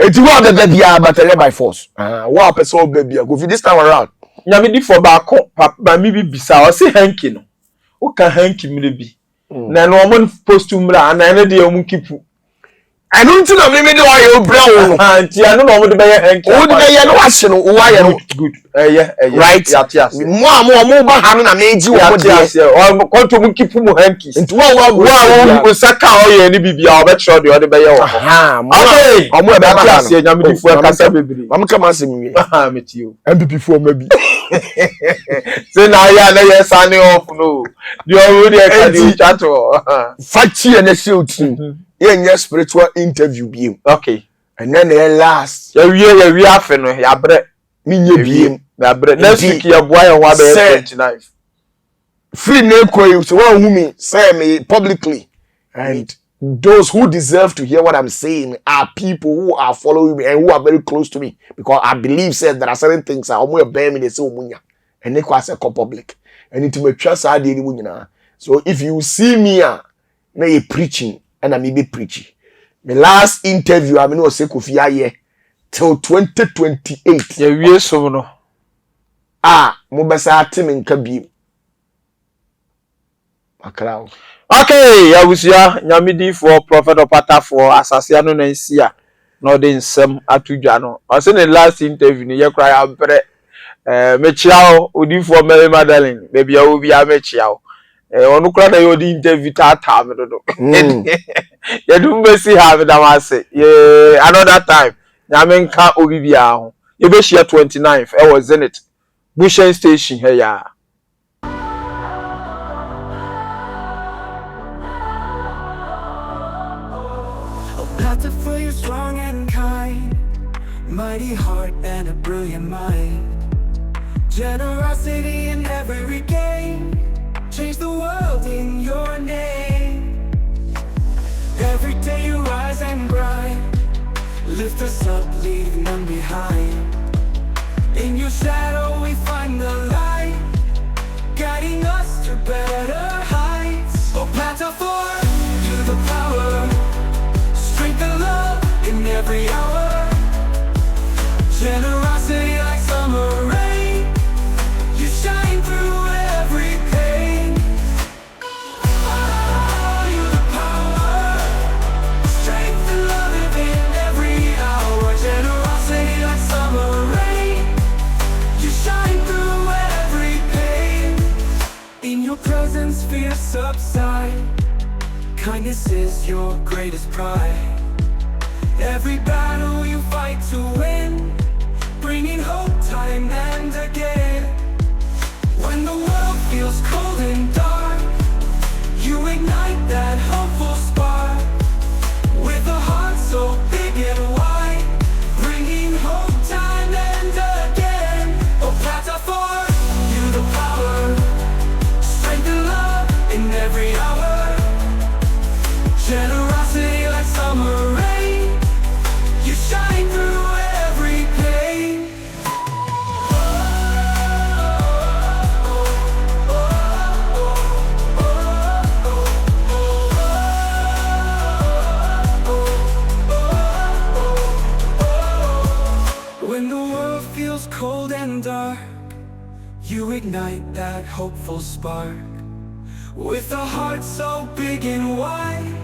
Enti what the bia battle by force. What person baby go for this time around. Nyamidi for ba ba mi bi bisa o se hanky no. O ka hanky mi bi. Na no mo post mra na na de o keep. I don't think I'm even doing brown. Auntie, I don't know what the hanky. What the yellow washing wire good. Right. Yes. More Maham na made you what yes. Or come to keep mu hankies. Into what saka o ye ni bibia o be sure the other be your. Okay. Omo e be ma na. Nyamidi fu kasa bebiri. Mam come as me. Meet you. MPP for maybe. Say na ya na yes signing off no. The already can do chat o. Fachi and show team. Yeah, spiritual interview be. Okay. And then the last. Yeah, we have no. Ya bre. Me be. Ya bre. Next week ya boy and wa be 29. Free name call so one who me say me publicly. And those who deserve to hear what I'm saying are people who are following me and who are very close to me. Because I believe said there are certain things I almost bear me they say omunya. And they quite say public. And it may trust I did munya. So if you see me na you preaching and I may be preaching. My last interview I mean was Kofi Aye till 2028. Yeah, we so no. Mo besa atim nka bi. Akrao. Okay, ya wusia nyamidi for prophet Opatafuor asase no na nsia no de nsem atudwa no. O se ne last interview ni ye kra ya mpre me chiao odifo Mary Magdalene baby ya obi a me chiao. Onu kra na yo di interview ta me do. Ya dum be si have that was another time. Nyame nka obi bia ho. Ye be share 29th e was Zenith Bushen station here ya. Opatafour, you're strong and kind, mighty heart and a brilliant mind, generosity in every game, change the world in your name. Every day you rise and grind, lift us up, leave none behind. In your shadow we find the light, guiding us to better heights. your greatest pride. Every battle you fight to win, bringing hope time and again. When the world feels cold and dark, you ignite that hopeful spark. With a heart so big and wide, bringing hope time and again. Opatafuor, you the power, strength and love in every hour. Generosity like summer rain, you shine through every pain. When the world feels cold and dark, you ignite that hopeful spark. With a heart so big and wide,